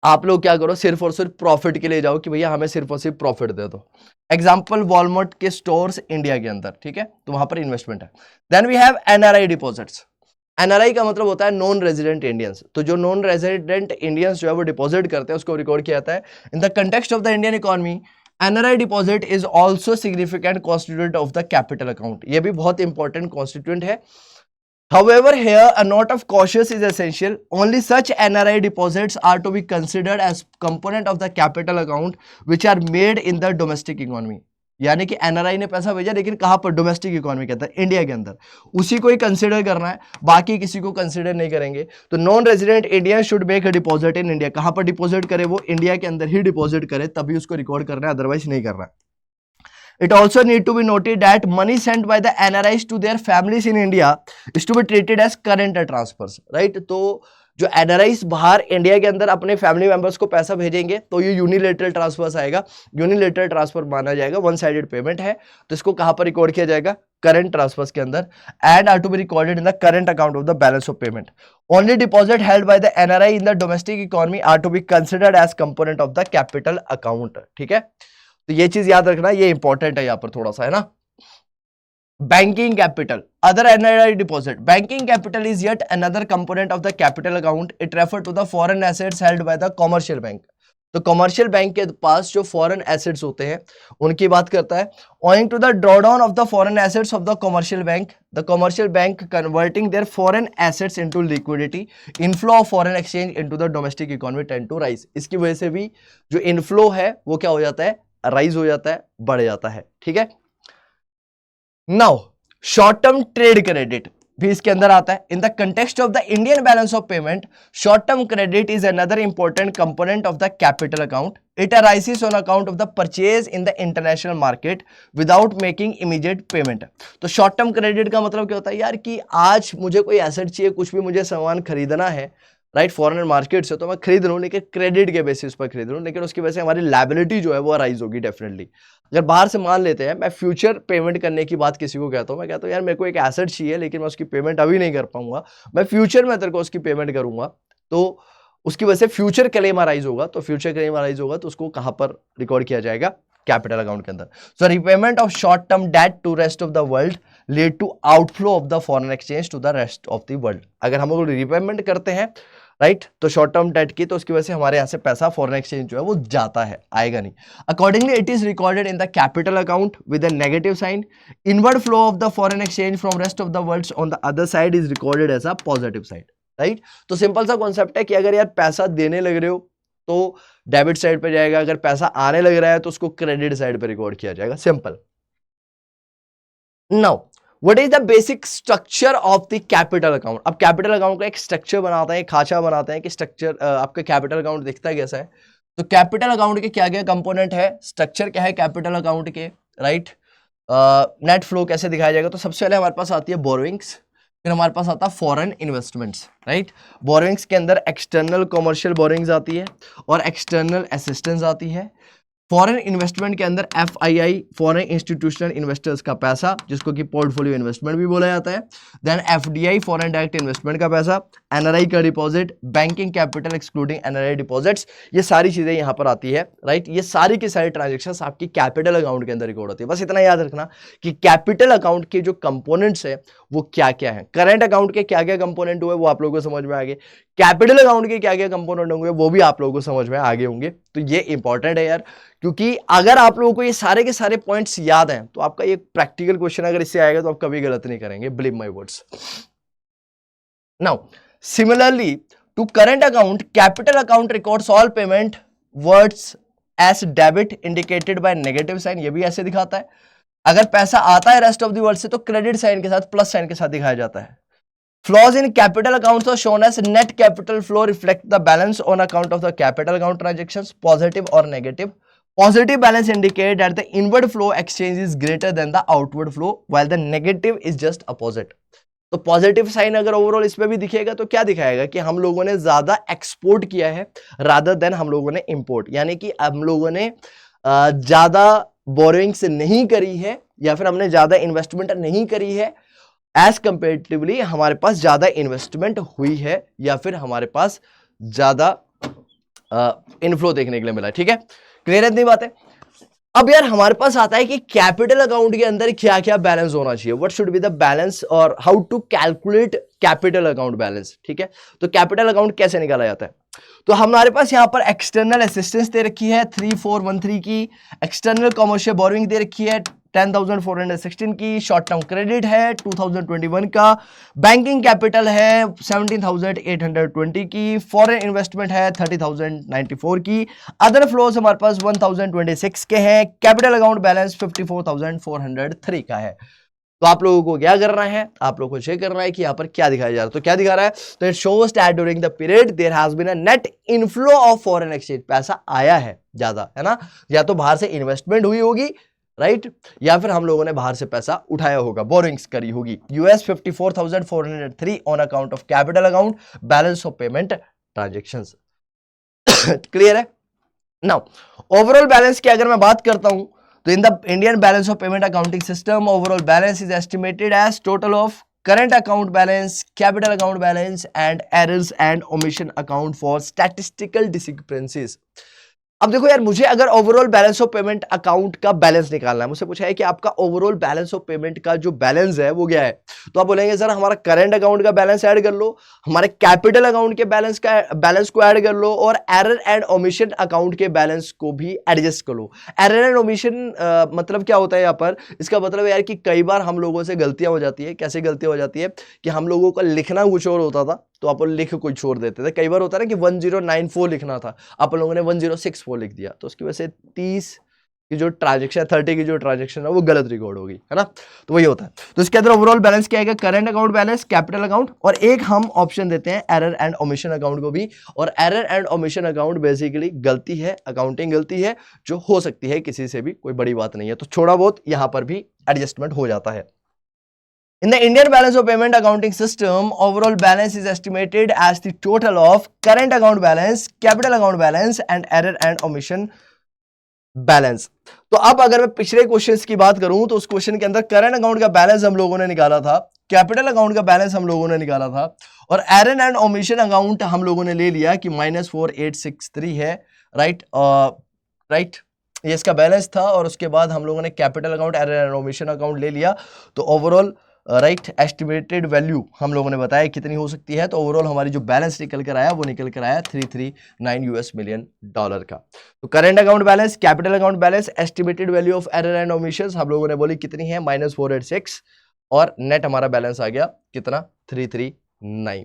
आप लोग क्या करो, सिर्फ और सिर्फ प्रॉफिट के लिए जाओ कि भैया हमें सिर्फ और सिर्फ प्रॉफिट दे दो। एग्जांपल वॉलमार्ट के स्टोर्स इंडिया के अंदर, ठीक है, तो वहां पर इन्वेस्टमेंट है। Then we have NRI deposits. NRI का मतलब होता है नॉन रेजिडेंट इंडियंस। तो जो नॉन रेजिडेंट इंडियंस जो है वो डिपॉजिट करते हैं उसको रिकॉर्ड किया जाता है in the context of the Indian economy. NRI deposit is also significant constituent of the capital account. ये भी बहुत इंपॉर्टेंट कॉन्स्टिट्यूएंट है However, here a note of caution is essential. Only such NRI deposits are to be considered as component of the capital account which are made in the domestic economy. यानी कि एनआरआई ने पैसा भेजा लेकिन कहां पर, डोमेस्टिक इकोनॉमी के अंदर, इंडिया के अंदर, उसी को ही कंसीडर करना है, बाकी किसी को कंसीडर नहीं करेंगे। तो non resident Indian should make a deposit in India, कहां पर डिपॉजिट करे, वो इंडिया के अंदर ही डिपॉजिट करे, तभी उसको रिकॉर्ड करना है, अदरवाइज नहीं करना है। It also need to be noted that money sent by the NRIs to their families in India is to be treated as current transfers, right? तो जो NRIs बाहर इंडिया के अंदर अपने फैमिली मेंबर्स को पैसा भेजेंगे तो ये यूनिलेटरल ट्रांसफर्स आएगा, यूनिलेटरल ट्रांसफर माना जाएगा, वन साइडेड पेमेंट है, तो इसको कहां पर रिकॉर्ड किया जाएगा, करंट ट्रांसफर्स के अंदर, and are to be recorded in the current account of the balance of payment. Only deposit held by the NRI in the domestic economy are to be considered as component of the capital account. ठीक है, तो ये चीज याद रखना, ये इंपॉर्टेंट है यहां पर थोड़ा सा, है ना। Banking capital, other NRI deposit. Banking capital is yet another component of the capital account. It refer to the foreign assets held by the commercial bank. तो कमर्शियल बैंक के पास जो फॉरेन एसेट्स होते हैं उनकी बात करता है। Owing to the drawdown of the foreign assets of the commercial bank, the commercial bank converting their foreign assets into liquidity, inflow of foreign exchange into the domestic economy tend to rise। इसकी वजह से भी जो इनफ्लो है वो क्या हो जाता है, राइज हो जाता है, बढ़ जाता है। ठीक है, now short term trade credit भी इसके अंदर आता है। In the context of the Indian balance of payment, short term credit is another important component of the capital account. It arises on account of the purchase in the international market without making immediate payment. तो शॉर्ट टर्म क्रेडिट का मतलब क्या होता है यार, कि आज मुझे कोई एसेट चाहिए, कुछ भी मुझे सामान खरीदना है, राइट, फॉरेन मार्केट से, तो मैं खरीद लूँ लेकिन क्रेडिट के बेसिस पर खरीद लूँ, लेकिन उसकी वजह से हमारी लायबिलिटी जो है वो राइज होगी डेफिनेटली। अगर बाहर से मान लेते हैं, मैं फ्यूचर पेमेंट करने की बात किसी को कहता हूँ, मैं कहता हूँ यार मेरे को एक एसेट चाहिए लेकिन मैं उसकी पेमेंट अभी नहीं कर पाऊंगा, मैं फ्यूचर में तेरे को उसकी पेमेंट करूंगा, तो उसकी वजह से फ्यूचर क्लेम अराइज होगा। तो फ्यूचर क्लेम अराइज होगा तो उसको कहां पर रिकॉर्ड किया जाएगा, कैपिटल अकाउंट के अंदर। So repayment of short term debt to rest of the world lead to outflow of the foreign exchange to the rest of the world. अगर हम लोग रिपेमेंट करते हैं, राइट, तो शॉर्ट टर्म डेट की, तो उसकी वजह से हमारे यहाँ से पैसा फॉरेन एक्सचेंज जो है वो जाता है, आएगा नहीं। Accordingly it is recorded in the capital account with a negative sign. Inward flow of the foreign exchange from rest of the world on the other side is recorded as a positive side, right. तो सिंपल सा कॉन्सेप्ट है कि अगर यार पैसा देने लग रहे हो तो डेबिट साइड पे जाएगा, अगर पैसा आने लग रहा है तो उसको क्रेडिट साइड पे रिकॉर्ड किया जाएगा, simple. Now what is the basic structure of the capital account. अब कैपिटल अकाउंट का एक स्ट्रक्चर बनाता है, एक खाचा बनाते हैं कि स्ट्रक्चर आपका कैपिटल अकाउंट दिखता है कैसा है। तो कैपिटल अकाउंट के क्या क्या कंपोनेंट है, स्ट्रक्चर क्या है कैपिटल अकाउंट के, राइट। नेट फ्लो कैसे दिखाया जाएगा, तो सबसे पहले हमारे पास आती है बोरोइंग्स, फिर हमारे पास आता है फॉरेन इन्वेस्टमेंट्स, राइट। बोरोइंग्स के अंदर एक्सटर्नल कॉमर्शियल बोरोइंग्स आती है और एक्सटर्नल असिस्टेंस आती है। फॉरेन इन्वेस्टमेंट के अंदर FII, फॉरेन इंस्टीट्यूशनल इन्वेस्टर्स का पैसा, जिसको कि पोर्टफोलियो इन्वेस्टमेंट भी बोला जाता है। Then FDI, foreign direct investment का पैसा, NRI का डिपॉजिट, banking capital excluding NRI deposits, ये सारी चीजें यहाँ पर आती है, राइट। ये सारी की सारी ट्रांजेक्शन्स आपकी कैपिटल अकाउंट के अंदर रिकॉर्ड होती है। बस इतना याद रखना कि कैपिटल अकाउंट के जो कंपोनेंट्स है वो क्या क्या है। करंट अकाउंट के क्या क्या कंपोनेंट हुए वो आप लोगों को समझ में आ गए, कैपिटल अकाउंट के क्या क्या कंपोनेंट होंगे वो भी आप लोगों को समझ में आगे होंगे। तो ये इंपॉर्टेंट है यार, क्योंकि अगर आप लोगों को ये सारे के सारे पॉइंट्स याद हैं तो आपका ये प्रैक्टिकल क्वेश्चन अगर इससे आएगा तो आप कभी गलत नहीं करेंगे, believe my words. Now similarly to current account, capital account records all payment words as debit indicated by negative sign. ये भी ऐसे दिखाता है, अगर पैसा आता है रेस्ट ऑफ द वर्ल्ड से तो क्रेडिट साइन के साथ, प्लस साइन के साथ दिखाया जाता है। Flows in capital accounts are shown as net capital flow reflect the balance on account of the capital account transactions, positive or negative. Positive balance indicate that the inward flow exchange is greater than the outward flow, while the negative is just opposite. तो पॉजिटिव साइन अगर ओवरऑल इसमें भी दिखेगा तो क्या दिखाएगा कि हम लोगों ने ज्यादा एक्सपोर्ट किया है रादर देन हम लोगों ने इंपोर्ट, यानी कि हम लोगों ने ज्यादा बोरोइंग्स नहीं करी है या फिर हमने ज्यादा इन्वेस्टमेंट नहीं करी है, एज कंपेरेटिवली हमारे पास ज्यादा इन्वेस्टमेंट हुई है या फिर हमारे पास ज्यादा इनफ्लो देखने के लिए मिला। ठीक है, क्लियर है इतनी बातें। अब यार हमारे पास आता है कि कैपिटल अकाउंट के अंदर क्या क्या बैलेंस होना चाहिए, what should be the balance और how to calculate capital account balance. ठीक है, तो कैपिटल अकाउंट कैसे निकाला जाता है, तो हमारे पास यहाँ पर एक्सटर्नल असिस्टेंस दे रखी है 3413 की, एक्सटर्नल कमर्शियल बोरोइंग दे रखी है 10,416 की, शॉर्ट टर्म क्रेडिट है 2021 का, बैंकिंग कैपिटल है 17,820 की, फॉरेन इन्वेस्टमेंट है 30,094 की, अदर फ्लोज हमारे पास 1,026 के हैं, कैपिटल अकाउंट बैलेंस 54,403 का है। तो आप लोगों को क्या करना है, आप लोगों को चेक करना है कि यहां पर क्या दिखाया जा रहा है। तो क्या दिखा रहा है, तो it shows that during the period there has been a net inflow of foreign exchange, पैसा आया है ज्यादा, है ना, या तो बाहर से इन्वेस्टमेंट हुई होगी, राइट, या फिर हम लोगों ने बाहर से पैसा उठाया होगा, बोरिंग्स करी होगी। US 54,403 on account of capital account balance of payment transactions. Clear है। नाउ ओवरऑल बैलेंस की अगर मैं बात करता हूं, तो in the Indian balance of payment accounting system, overall balance is estimated as total of current account balance, capital account balance and errors and omission account for statistical discrepancies। अब देखो यार, मुझे अगर overall balance of payment account का बैलेंस निकालना है, मुझसे पूछा है कि आपका ओवरऑल बैलेंस ऑफ पेमेंट का जो बैलेंस है वो क्या है, तो आप बोलेंगे सर हमारा करंट अकाउंट का बैलेंस ऐड कर लो, हमारे कैपिटल अकाउंट के बैलेंस को ऐड कर लो, और एरर एंड ओमिशन अकाउंट के बैलेंस को भी एडजस्ट कर लो। एरर एंड ओमिशन मतलब क्या होता है यहाँ पर, इसका मतलब यार कि कई बार हम लोगों से गलतियां हो जाती है। कैसे गलतियां हो जाती है कि हम लोगों को लिखना कुछ और होता था, तो आप लिख कोई छोड़ देते थे। कई बार होता है ना कि 1094 लिखना था, आप लोगों ने 1064 लिख दिया, तो उसकी वजह से 30 की जो ट्रांजेक्शन, 30 की जो ट्रांजेक्शन है वो गलत रिकॉर्ड होगी, है ना, तो वही होता है। तो इसके अंदर ओवरऑल बैलेंस क्या आएगा, current account balance, capital account, और एक हम ऑप्शन देते हैं एरर एंड ओमिशन अकाउंट को भी। और error and omission account basically गलती है, अकाउंटिंग गलती है, जो हो सकती है किसी से भी, कोई बड़ी बात नहीं है, तो थोड़ा बहुत यहां पर भी एडजस्टमेंट हो जाता है। In the Indian balance of payment accounting system, overall balance is estimated as the total of current account balance, capital account balance and error and omission balance। तो अब अगर मैं पिछले क्वेश्चंस की बात करूं, तो उस क्वेश्चन के अंदर करंट अकाउंट का बैलेंस हम लोगों ने निकाला था, कैपिटल अकाउंट का बैलेंस हम लोगों ने निकाला था, और एरर एंड ओमिशन अकाउंट हम लोगों ने ले लिया कि -4863 है, राइट, राइट, ये इसका बैलेंस था। और उसके बाद हम लोगों ने capital account, error and omission account ले लिया, तो ओवरऑल राइट एस्टिमेटेड वैल्यू हम लोगों ने बताया कितनी हो सकती है। तो ओवरऑल हमारी जो बैलेंस निकल कर आया वो निकल कर आया $339 मिलियन का। तो current account balance, capital account balance, estimated value of error and omissions हम लोगों ने बोली कितनी है, -486, और नेट हमारा बैलेंस आ गया कितना, 339।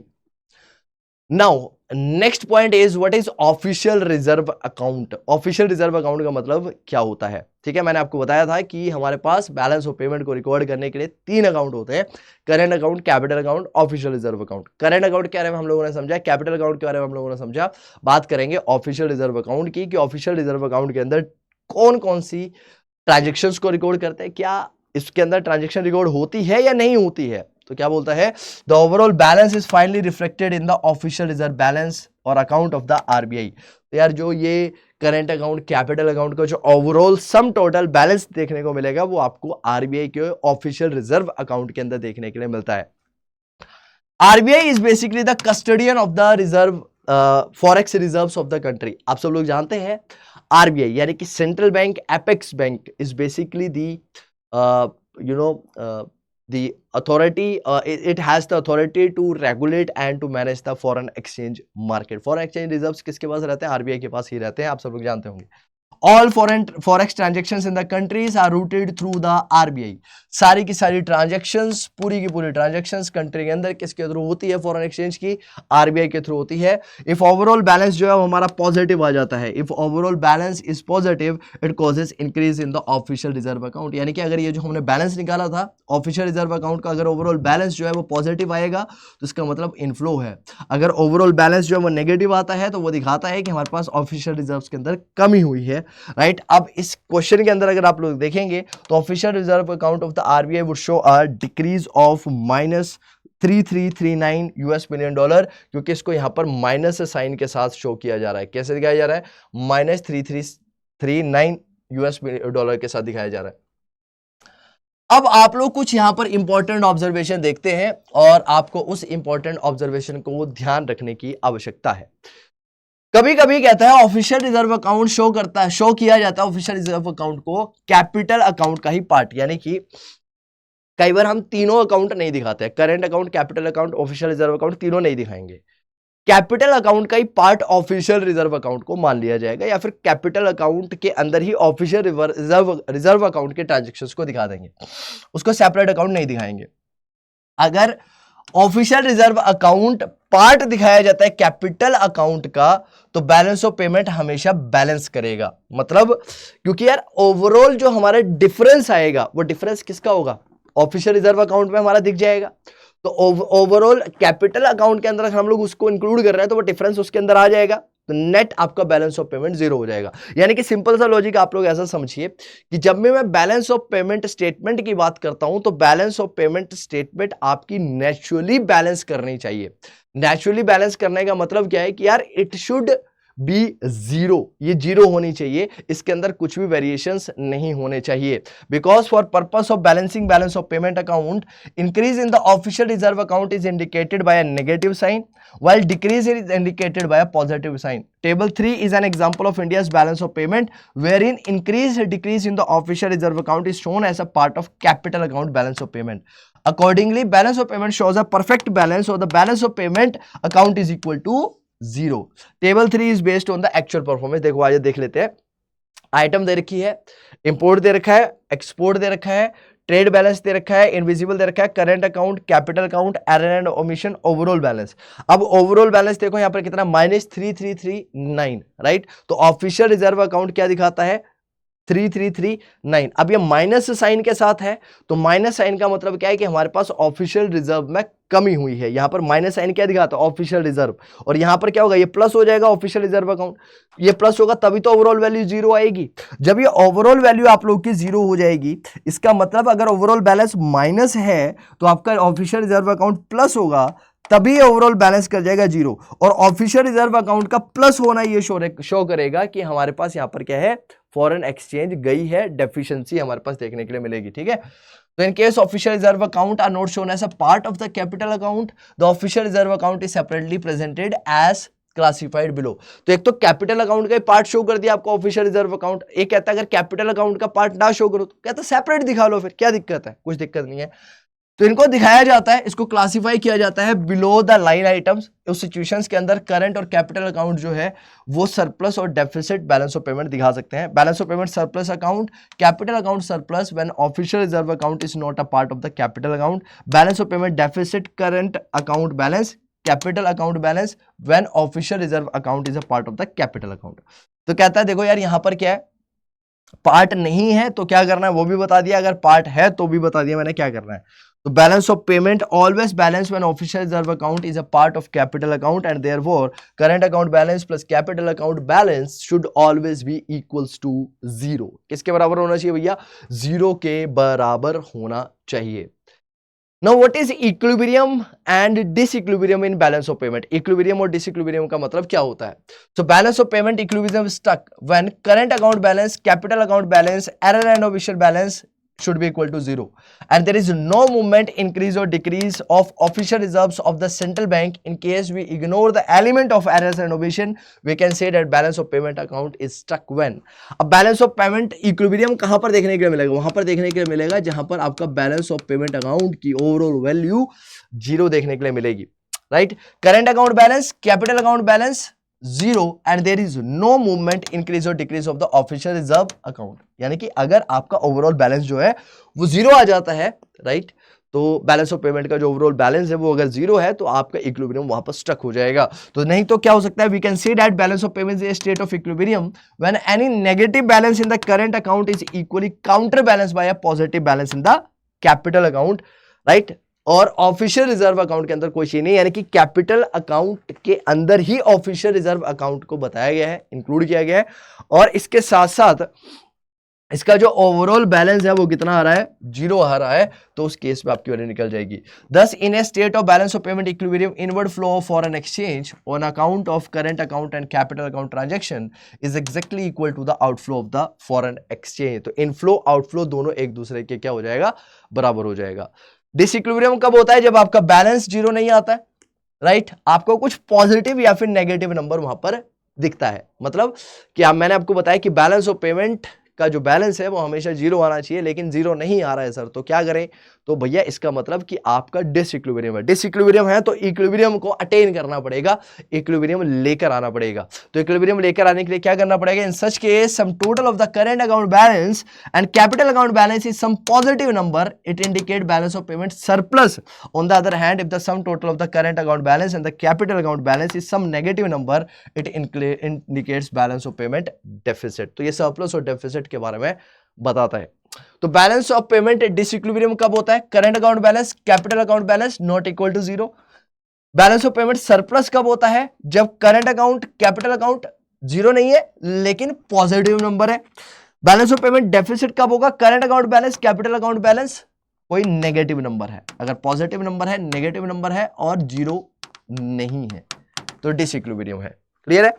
Now next point is what is official reserve account. Official reserve account का मतलब क्या होता है, ठीक है, मैंने आपको बताया था कि हमारे पास बैलेंस ऑफ पेमेंट को रिकॉर्ड करने के लिए 3 अकाउंट होते हैं, current account, capital account, official reserve account. Current account के बारे में हम लोगों ने समझा, कैपिटल अकाउंट के बारे में हम लोगों ने समझा, बात करेंगे ऑफिशियल रिजर्व अकाउंट की, कि ऑफिशियल रिजर्व अकाउंट के अंदर कौन कौन सी ट्रांजेक्शन्स को रिकॉर्ड करते हैं, क्या इसके अंदर ट्रांजेक्शन रिकॉर्ड होती है या नहीं होती है। तो क्या बोलता है, the overall balance is finally reflected in the official reserve balance और अकाउंट ऑफ द आरबीआई। तो यार जो ये करंट अकाउंट, कैपिटल अकाउंट का जो ओवरऑल सम टोटल बैलेंस देखने को मिलेगा वो आपको आरबीआई के ऑफिशियल रिजर्व अकाउंट के अंदर देखने के लिए मिलता है। RBI is basically the custodian of the reserve forex reserves of the country. आप सब लोग जानते हैं आरबीआई यानी कि central bank, apex bank is basically the the authority, it has the authority to regulate and to manage the foreign exchange market। foreign exchange reserves किसके पास रहते हैं, आरबीआई के पास ही रहते हैं, आप सब लोग जानते होंगे। All foreign forex transactions in the countries are routed through the RBI। सारी की सारी ट्रांजेक्शन्स, पूरी की पूरी ट्रांजेक्शन्स कंट्री के अंदर किसके थ्रू होती है, फॉरेन एक्सचेंज की, आरबीआई के थ्रू होती है। इफ ओवरऑल बैलेंस जो है वो हमारा पॉजिटिव आ जाता है, if overall balance is positive it causes increase in the official reserve account. यानी कि अगर ये जो हमने बैलेंस निकाला था ऑफिशियल रिजर्व अकाउंट का, अगर ओवरऑल बैलेंस जो है वो पॉजिटिव आएगा तो इसका मतलब इनफ्लो है। अगर ओवरऑल बैलेंस जो है वो नेगेटिव आता है तो वो दिखाता है कि हमारे पास ऑफिशियल रिजर्व्स के अंदर कमी हुई है, राइट। अब इस क्वेश्चन के अंदर अगर आप लोग देखेंगे तो official reserve account of the RBI would show a decrease of -$3339 million, क्योंकि इसको यहां पर माइनस साइन के साथ शो किया जा रहा है। कैसे दिखाया जा रहा है, -$3339 के साथ दिखाया जा रहा है। अब आप लोग कुछ यहां पर इंपॉर्टेंट ऑब्जर्वेशन देखते हैं और आपको उस इंपॉर्टेंट ऑब्जर्वेशन को ध्यान रखने की आवश्यकता है। कभी कभी कहता है ऑफिशियल रिजर्व अकाउंट शो किया जाता है ऑफिशियल रिजर्व अकाउंट को कैपिटल अकाउंट का ही पार्ट, यानी कि कई बार हम तीनों अकाउंट नहीं दिखाते हैं, current account, capital account, official reserve account, तीनों नहीं दिखाएंगे। कैपिटल अकाउंट का ही पार्ट ऑफिशियल रिजर्व अकाउंट को मान लिया जाएगा, या फिर कैपिटल अकाउंट के अंदर ही ऑफिशियल रिजर्व अकाउंट के ट्रांजेक्शन्स को दिखा देंगे, उसको सेपरेट अकाउंट नहीं दिखाएंगे। अगर ऑफिशियल रिजर्व अकाउंट पार्ट दिखाया जाता है कैपिटल अकाउंट का, तो बैलेंस ऑफ पेमेंट हमेशा बैलेंस करेगा। मतलब क्योंकि यार ओवरऑल जो हमारा डिफरेंस आएगा वो डिफरेंस किसका होगा, ऑफिशियल रिजर्व अकाउंट में हमारा दिख जाएगा। तो ओवरऑल कैपिटल अकाउंट के अंदर हम लोग उसको इंक्लूड कर रहे हैं तो वो डिफरेंस उसके अंदर आ जाएगा, तो नेट आपका बैलेंस ऑफ पेमेंट जीरो हो जाएगा। यानी कि सिंपल सा लॉजिक आप लोग ऐसा समझिए कि जब भी मैं बैलेंस ऑफ पेमेंट स्टेटमेंट की बात करता हूं तो बैलेंस ऑफ पेमेंट स्टेटमेंट आपकी नेचुरली बैलेंस करनी चाहिए। नेचुरली बैलेंस करने का मतलब क्या है कि यार इट शुड बी जीरो, ये जीरो होनी चाहिए, इसके अंदर कुछ भी वेरिएशंस नहीं होने चाहिए। Because for purpose of balancing balance of payment account, increase in the official reserve account is indicated by a negative sign while decrease is indicated by a positive sign. Table 3 is an example of India's balance of payment wherein increase or decrease in the official reserve account is shown as a part of capital account balance of payment. Accordingly, balance of payment shows a perfect balance, or the balance of payment account is equal to 0. Table 3 is based on the actual performance. देखो आज देख लेते हैं। आइटम दे रखी है, इंपोर्ट दे रखा है, एक्सपोर्ट दे रखा है, ट्रेड बैलेंस दे रखा है, इनविजिबल दे रखा है, current account, capital account, error and omission, overall balance. अब ओवरऑल बैलेंस देखो यहाँ पर कितना -3339, राइट। तो ऑफिशियल रिजर्व अकाउंट क्या दिखाता है 3339। अब ये माइनस साइन के साथ है, तो माइनस साइन का मतलब क्या है कि हमारे पास ऑफिशियल रिजर्व में कमी हुई है। यहां पर माइनस साइन क्या दिखाता है ऑफिशियल रिजर्व, और यहां पर क्या होगा ये प्लस हो जाएगा ऑफिशियल रिजर्व अकाउंट। ये प्लस होगा तभी तो ओवरऑल वैल्यू जीरो आएगी। जब ये ओवरऑल वैल्यू आप लोग की जीरो हो जाएगी, इसका मतलब अगर ओवरऑल बैलेंस माइनस है तो आपका ऑफिशियल रिजर्व अकाउंट प्लस होगा, तभी ओवरऑल बैलेंस कर जाएगा जीरो। और ऑफिशियल रिजर्व अकाउंट का प्लस होना ये शो करेगा कि हमारे पास यहां पर क्या है फॉरेन एक्सचेंज गई है, डेफिशिएंसी हमारे पास देखने के लिए मिलेगी। ठीक है, तो in case official reserve account are not shown as a part of the capital account, the official reserve account is separately presented as classified below. तो एक तो कैपिटल अकाउंट का पार्ट शो कर दिया आपको ऑफिशियल रिजर्व अकाउंट, एक कहता है अगर कैपिटल अकाउंट का पार्ट ना शो करो तो कहता सेपरेट दिखा लो, फिर क्या दिक्कत है, कुछ दिक्कत नहीं है। तो इनको दिखाया जाता है, इसको क्लासिफाई किया जाता है बिलो द लाइन आइटम्स। उस सिचुएशंस के अंदर करंट और कैपिटल अकाउंट जो है वो सरप्लस और डेफिसिट बैलेंस ऑफ पेमेंट दिखा सकते हैं। Balance of payment surplus account, capital account surplus when official reserve account is not a part of the capital account. Balance of payment deficit current account balance, capital account balance when official reserve account is a part of the capital account. तो कहता है देखो यार यहां पर क्या है, पार्ट नहीं है तो क्या करना है वो भी बता दिया, अगर पार्ट है तो भी बता दिया मैंने क्या करना है। तो balance of payment always balance when official reserve account is a part of capital account and therefore current account balance plus capital account balance should always be equals to zero. किसके बराबर होना चाहिए भैया, जीरो के बराबर होना चाहिए। Now what is equilibrium and disequilibrium in balance of payment? Equilibrium और disequilibrium का मतलब क्या होता है? So balance of payment equilibrium stuck when current account balance, capital account balance, error and omission balance should be equal to zero, and there is no movement increase or decrease of official reserves of the central bank. In case we ignore the element of errors and omission, we can say that balance of payment account is stuck when. अब balance of payment equilibrium कहाँ पर देखने के लिए मिलेगा, वहां पर देखने के लिए मिलेगा जहां पर आपका balance of payment account की overall value जीरो देखने के लिए मिलेगी, right? Current account balance, capital account balance zero and there is no movement increase और decrease of the official reserve account. यानी कि अगर आपका ओवरऑल बैलेंस जो है वो जीरो आ जाता है, राइट, तो बैलेंस ऑफ पेमेंट का जो ओवरऑल बैलेंस है वो अगर जीरो है तो आपका इक्विलिब्रियम वहां पर स्टक हो जाएगा। तो नहीं तो क्या हो सकता है, we can say that balance of payment is a state of equilibrium when any negative balance in the current account is equally counter balance by a positive balance in the capital account, right. और ऑफिशियल रिजर्व अकाउंट के अंदर कोई चीज नहीं, यानी कि कैपिटल अकाउंट के अंदर ही ऑफिशियल रिजर्व अकाउंट को बताया गया है, इंक्लूड किया गया है। और इसके साथ साथ इसका जो ओवरऑल बैलेंस है वो कितना आ रहा है, जीरो आ रहा है, तो उस केस में आपकी वैल्यू निकल जाएगी। Thus in a state of balance of payment equilibrium inward flow of foreign exchange on account of current account and capital account transaction is exactly equal to the outflow of the foreign exchange. तो इनफ्लो आउटफ्लो दोनों एक दूसरे के क्या हो जाएगा, बराबर हो जाएगा। डिसइक्विलिब्रियम कब होता है, जब आपका बैलेंस जीरो नहीं आता है, राइट, आपको कुछ पॉजिटिव या फिर नेगेटिव नंबर वहां पर दिखता है। मतलब कि मैंने आपको बताया कि बैलेंस ऑफ पेमेंट का जो बैलेंस है वो हमेशा जीरो आना चाहिए, लेकिन जीरो नहीं आ रहा है सर, तो क्या करें, तो भैया इसका मतलब कि आपका डिसइक्विलिब्रियम है। डिसइक्विलिब्रियम है तो इक्विलिब्रियम को अटेन करना पड़ेगा, इक्विलिब्रियम लेकर आना पड़ेगा। तो इक्विलिब्रियम लेकर आने के लिए क्या करना पड़ेगा? In such case sum total of the current account balance and capital account balance is some positive number, it indicate balance of payment surplus. On the other hand, if the sum total of the current account balance and the capital account balance is some negative number, it indicates balance of payment deficit. तो ये सरप्लस और डेफिसिट के बारे में बताता है। तो बैलेंस ऑफ पेमेंट डिसइक्विलिब्रियम कब होता है? Current account balance capital account balance not equal to zero. Balance of payment surplus कब होता है? जब current account capital account zero नहीं है लेकिन पॉजिटिव नंबर है। बैलेंस ऑफ पेमेंट डेफिसिट कब होगा? Current account balance capital account balance कोई नेगेटिव नंबर है। अगर पॉजिटिव नंबर है, नेगेटिव नंबर है और जीरो नहीं है तो डिसइक्विलिब्रियम है। क्लियर है?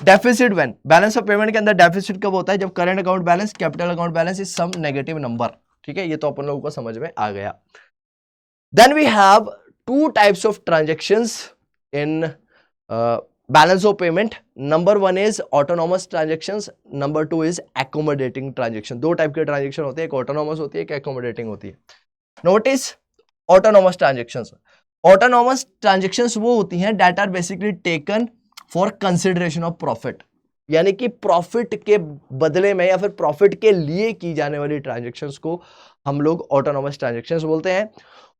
Deficit when, balance of payment के अंदर डेफिसिट कब होता है? जब current account balance capital account balance is some negative number. ठीक है, ये तो अपन लोगों को समझ में आ गया। Then we have two types of transactions in balance of payment. Number one is autonomous transactions, number two is accommodating transaction. दो टाइप के ट्रांजैक्शन होते हैं, एक ऑटोनॉमस होती है, एक एकोमोडेटिंग होती है। Notice autonomous transactions. Autonomous transactions वो होती हैं that are basically taken for consideration of profit, यानी कि प्रॉफिट के बदले में या फिर प्रॉफिट के लिए की जाने वाली ट्रांजैक्शंस को हम लोग ऑटोनॉमस ट्रांजैक्शंस बोलते हैं।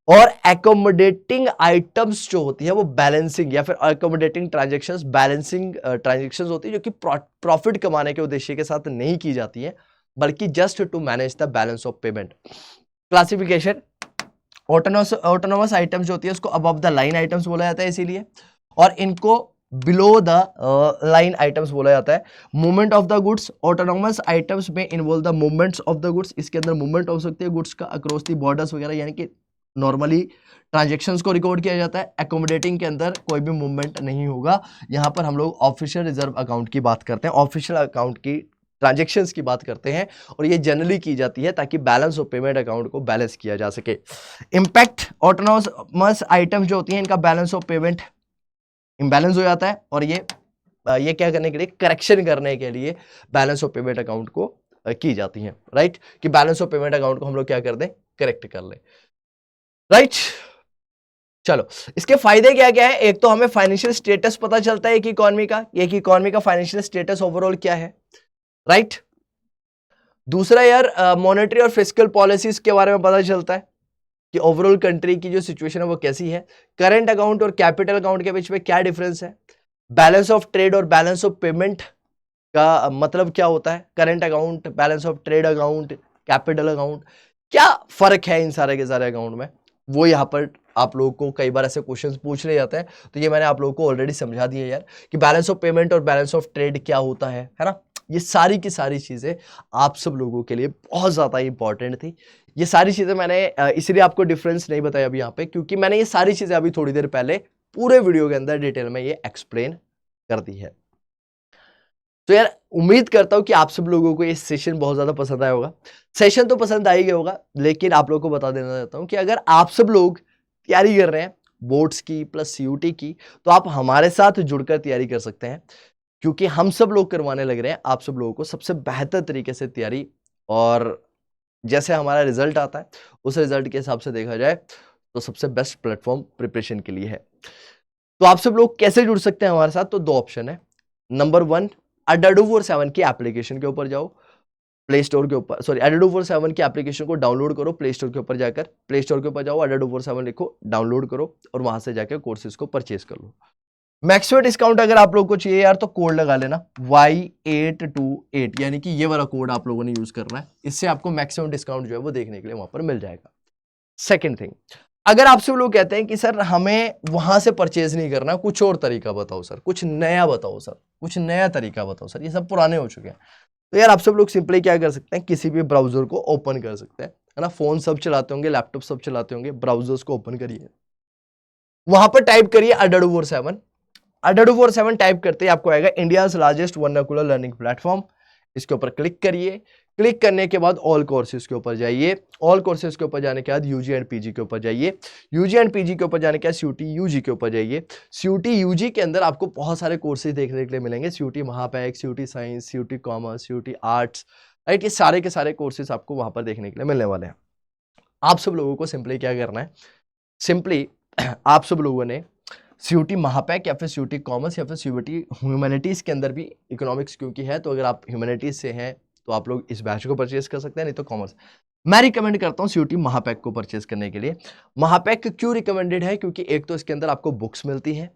और एकोमोडेटिंग आइटम्स जो होती है वो बैलेंसिंग या फिर एकोमोडेटिंग ट्रांजैक्शंस बैलेंसिंग ट्रांजैक्शंस होती है, जो कि प्रॉफिट कमाने के उद्देश्य के साथ नहीं की जाती है बल्कि just to manage the balance of payment. Classification, autonomous items जो होती है उसको अबव द लाइन आइटम्स बोला जाता है इसीलिए, और इनको बिलो द लाइन आइटम्स बोला जाता है। Movement of the goods, autonomous items में involve the movements of the goods. इसके अंदर मूवमेंट हो सकती है गुड्स का अक्रॉस द बॉर्डर्स वगैरह, यानी कि नॉर्मली ट्रांजैक्शंस को रिकॉर्ड किया जाता है। एकोमोडेटिंग के अंदर कोई भी मूवमेंट नहीं होगा। यहाँ पर हम लोग ऑफिशियल रिजर्व अकाउंट की बात करते हैं, ऑफिशियल अकाउंट की ट्रांजैक्शंस की बात करते हैं, और ये जनरली की जाती है ताकि बैलेंस ऑफ पेमेंट अकाउंट को बैलेंस किया जा सके। इंपैक्ट, ऑटोनॉमस आइटम्स जो होती हैं इनका बैलेंस ऑफ पेमेंट इम्बैलेंस हो जाता है, और ये क्या करने के लिए, करेक्शन करने के लिए बैलेंस ऑफ पेमेंट अकाउंट को की जाती हैं। राइट, कि बैलेंस ऑफ पेमेंट अकाउंट को हम लोग क्या कर दें, करेक्ट कर लें। राइट, चलो इसके फायदे क्या क्या है? एक तो हमें फाइनेंशियल स्टेटस पता चलता है एक इकोनॉमी का फाइनेंशियल स्टेटस ओवरऑल क्या है। राइट, दूसरा यार मॉनेटरी और फिस्कल पॉलिसीज के बारे में पता चलता है कि ओवरऑल कंट्री की जो सिचुएशन है वो कैसी है। करंट अकाउंट और कैपिटल अकाउंट के बीच में क्या डिफरेंस है। बैलेंस ऑफ ट्रेड और बैलेंस ऑफ पेमेंट का मतलब क्या होता है। Current account, balance of trade account, capital account, क्या फर्क है इन सारे के सारे अकाउंट में, वो यहाँ पर आप लोगों को कई बार ऐसे क्वेश्चंस पूछ ले जाते हैं। तो ये मैंने आप लोगों को ऑलरेडी समझा दिया यार कि बैलेंस ऑफ पेमेंट और बैलेंस ऑफ ट्रेड क्या होता है ना। ये सारी की सारी चीजें आप सब लोगों के लिए बहुत ज्यादा इंपॉर्टेंट थी। ये सारी चीजें मैंने इसलिए आपको डिफरेंस नहीं बताया अभी यहाँ पे, क्योंकि मैंने ये सारी चीजें अभी थोड़ी देर पहले पूरे वीडियो के अंदर डिटेल में ये एक्सप्लेन कर दी है। तो यार उम्मीद करता हूं कि आप सब लोगों को ये सेशन बहुत ज्यादा पसंद आया होगा। सेशन तो पसंद आ ही गया होगा, लेकिन आप लोगों को बता देना चाहता हूं कि अगर आप सब लोग तैयारी कर रहे हैं बोर्ड्स की प्लस CUT की, तो आप हमारे साथ जुड़कर तैयारी कर सकते हैं, क्योंकि हम सब लोग करवाने लग रहे हैं आप सब लोगों को सबसे बेहतर तरीके से तैयारी। और जैसे हमारा रिजल्ट आता है उस रिजल्ट के हिसाब से देखा जाए तो सबसे बेस्ट प्लेटफॉर्म प्रिपरेशन के लिए है। तो आप सब लोग कैसे जुड़ सकते हैं हमारे साथ? तो दो ऑप्शन है। नंबर 1, ADADO47 की एप्लीकेशन के ऊपर जाओ, प्ले स्टोर के ऊपर, सॉरी ADADO47 की एप्लीकेशन को डाउनलोड करो प्ले स्टोर के ऊपर जाकर। प्ले स्टोर के ऊपर जाओ, ADADO47 लिखो, डाउनलोड करो और वहां से जाकर कोर्सेज को परचेज कर लो। मैक्सिमम डिस्काउंट अगर आप लोग को चाहिए यार तो कोड लगा लेना Y828, यानी कि ये वाला कोड आप लोगों ने यूज करना है, इससे आपको मैक्सिमम डिस्काउंट जो है वो देखने के लिए वहां पर मिल जाएगा। सेकंड थिंग, अगर आप सब लोग कहते हैं कि सर हमें वहां से परचेज नहीं करना, कुछ और तरीका बताओ सर, कुछ नया बताओ सर, कुछ नया तरीका बताओ सर, ये सब पुराने हो चुके हैं, तो यार आप सब लोग सिंपली क्या कर सकते हैं, किसी भी ब्राउजर को ओपन कर सकते हैं, है ना। फोन सब चलाते होंगे, लैपटॉप सब चलाते होंगे, ब्राउजर्स को ओपन करिए, वहां पर टाइप करिए ADADO47। ADADO47 टाइप करते ही आपको आएगा India's largest vernacular learning platform. इसके ऊपर क्लिक करिए। क्लिक करने के बाद ऑल कोर्सेज के ऊपर जाइए। ऑल कोर्सेज के ऊपर जाने के बाद UG एंड PG के ऊपर जाइए। UG एंड PG के ऊपर जाने के बाद CUT UG के ऊपर जाइए। CUT UG के अंदर आपको बहुत सारे कोर्सेज देखने के लिए मिलेंगे। CUT महापैक, CUT science, CUT commerce, CUT arts, right, ये सारे के सारे कोर्सेज आपको वहां पर देखने के लिए मिलने वाले हैं। आप सब लोगों को सिंपली क्या करना है, सिंपली आप सब लोगों ने सीयूटी महापैक या फिर सीयूटी कॉमर्स या फिर सीयूटी ह्यूमैनिटीज के अंदर भी इकोनॉमिक्स क्योंकि है, तो अगर आप ह्यूमैनिटीज से हैं तो आप लोग इस बैच को परचेज कर सकते हैं, नहीं तो कॉमर्स। मैं रिकमेंड करता हूं सीयूटी महापैक को परचेज करने के लिए। महापैक क्यों रिकमेंडेड है, क्योंकि एक तो इसके अंदर आपको बुक्स मिलती हैं,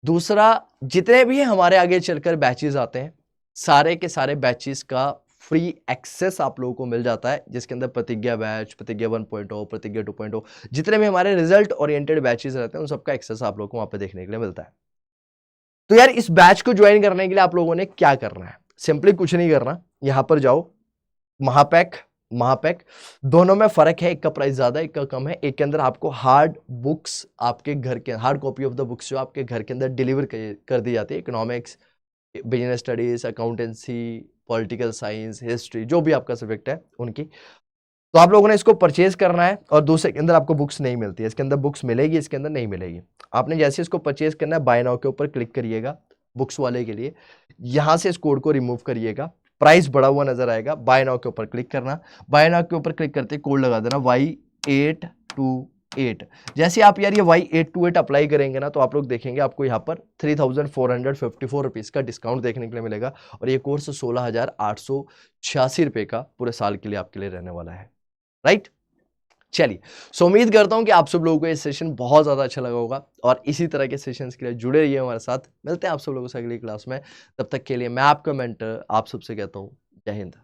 दूसरा जितने भी हमारे आगे चलकर बैचेस आते हैं सारे के सारे बैचेस का फ्री एक्सेस आप लोगों को मिल जाता है, जिसके अंदर प्रतिज्ञा बैच, प्रतिज्ञा 1.0, प्रतिज्ञा 2.0, जितने भी हमारे रिजल्ट ओरिएंटेड बैचेस रहते हैं उन सबका एक्सेस आप लोगों को वहां पे देखने के लिए मिलता है। तो यार इस बैच को ज्वाइन करने के लिए आप लोगों ने क्या करना है, सिंपली कुछ नहीं करना, यहां पर जाओ, महापैक महापैक दोनों में फर्क है, एक का प्राइस ज्यादा है, एक का कम है। एक के अंदर आपको हार्ड बुक्स आपके घर के, hard copy of the books जो आपके घर के अंदर डिलीवर कर दी जाती है, economics, business studies, accountancy, political science, history, जो भी आपका सब्जेक्ट है उनकी, तो आप लोगों ने इसको परचेज करना है। और दूसरे के अंदर आपको बुक्स नहीं मिलती है, इसके अंदर बुक्स मिलेगी, इसके अंदर नहीं मिलेगी। आपने जैसे इसको परचेज करना है, बाय नाउ के ऊपर क्लिक करिएगा बुक्स वाले के लिए, यहां से इस कोड को रिमूव करिएगा, प्राइस बढ़ा हुआ नजर आएगा, बाय नाउ के ऊपर क्लिक करना, बाय नाउ के ऊपर क्लिक करते कोड लगा देना Y828। जैसे आप यार ये Y828 अप्लाई करेंगे ना, तो आप लोग देखेंगे आपको यहाँ पर 3454 रुपीज का डिस्काउंट देखने के लिए मिलेगा, और ये कोर्स 16,886 रुपए का पूरे साल के लिए आपके लिए रहने वाला है, राइट। चलिए, सो उम्मीद करता हूं कि आप सब लोगों को ये सेशन बहुत ज्यादा अच्छा लगा होगा, और इसी तरह के सेशंस के लिए जुड़े रहिए हमारे साथ। मिलते हैं आप सब लोगों से अगली क्लास में, तब तक के लिए मैं आपका मेंटर आप सबसे कहता हूं जय हिंद।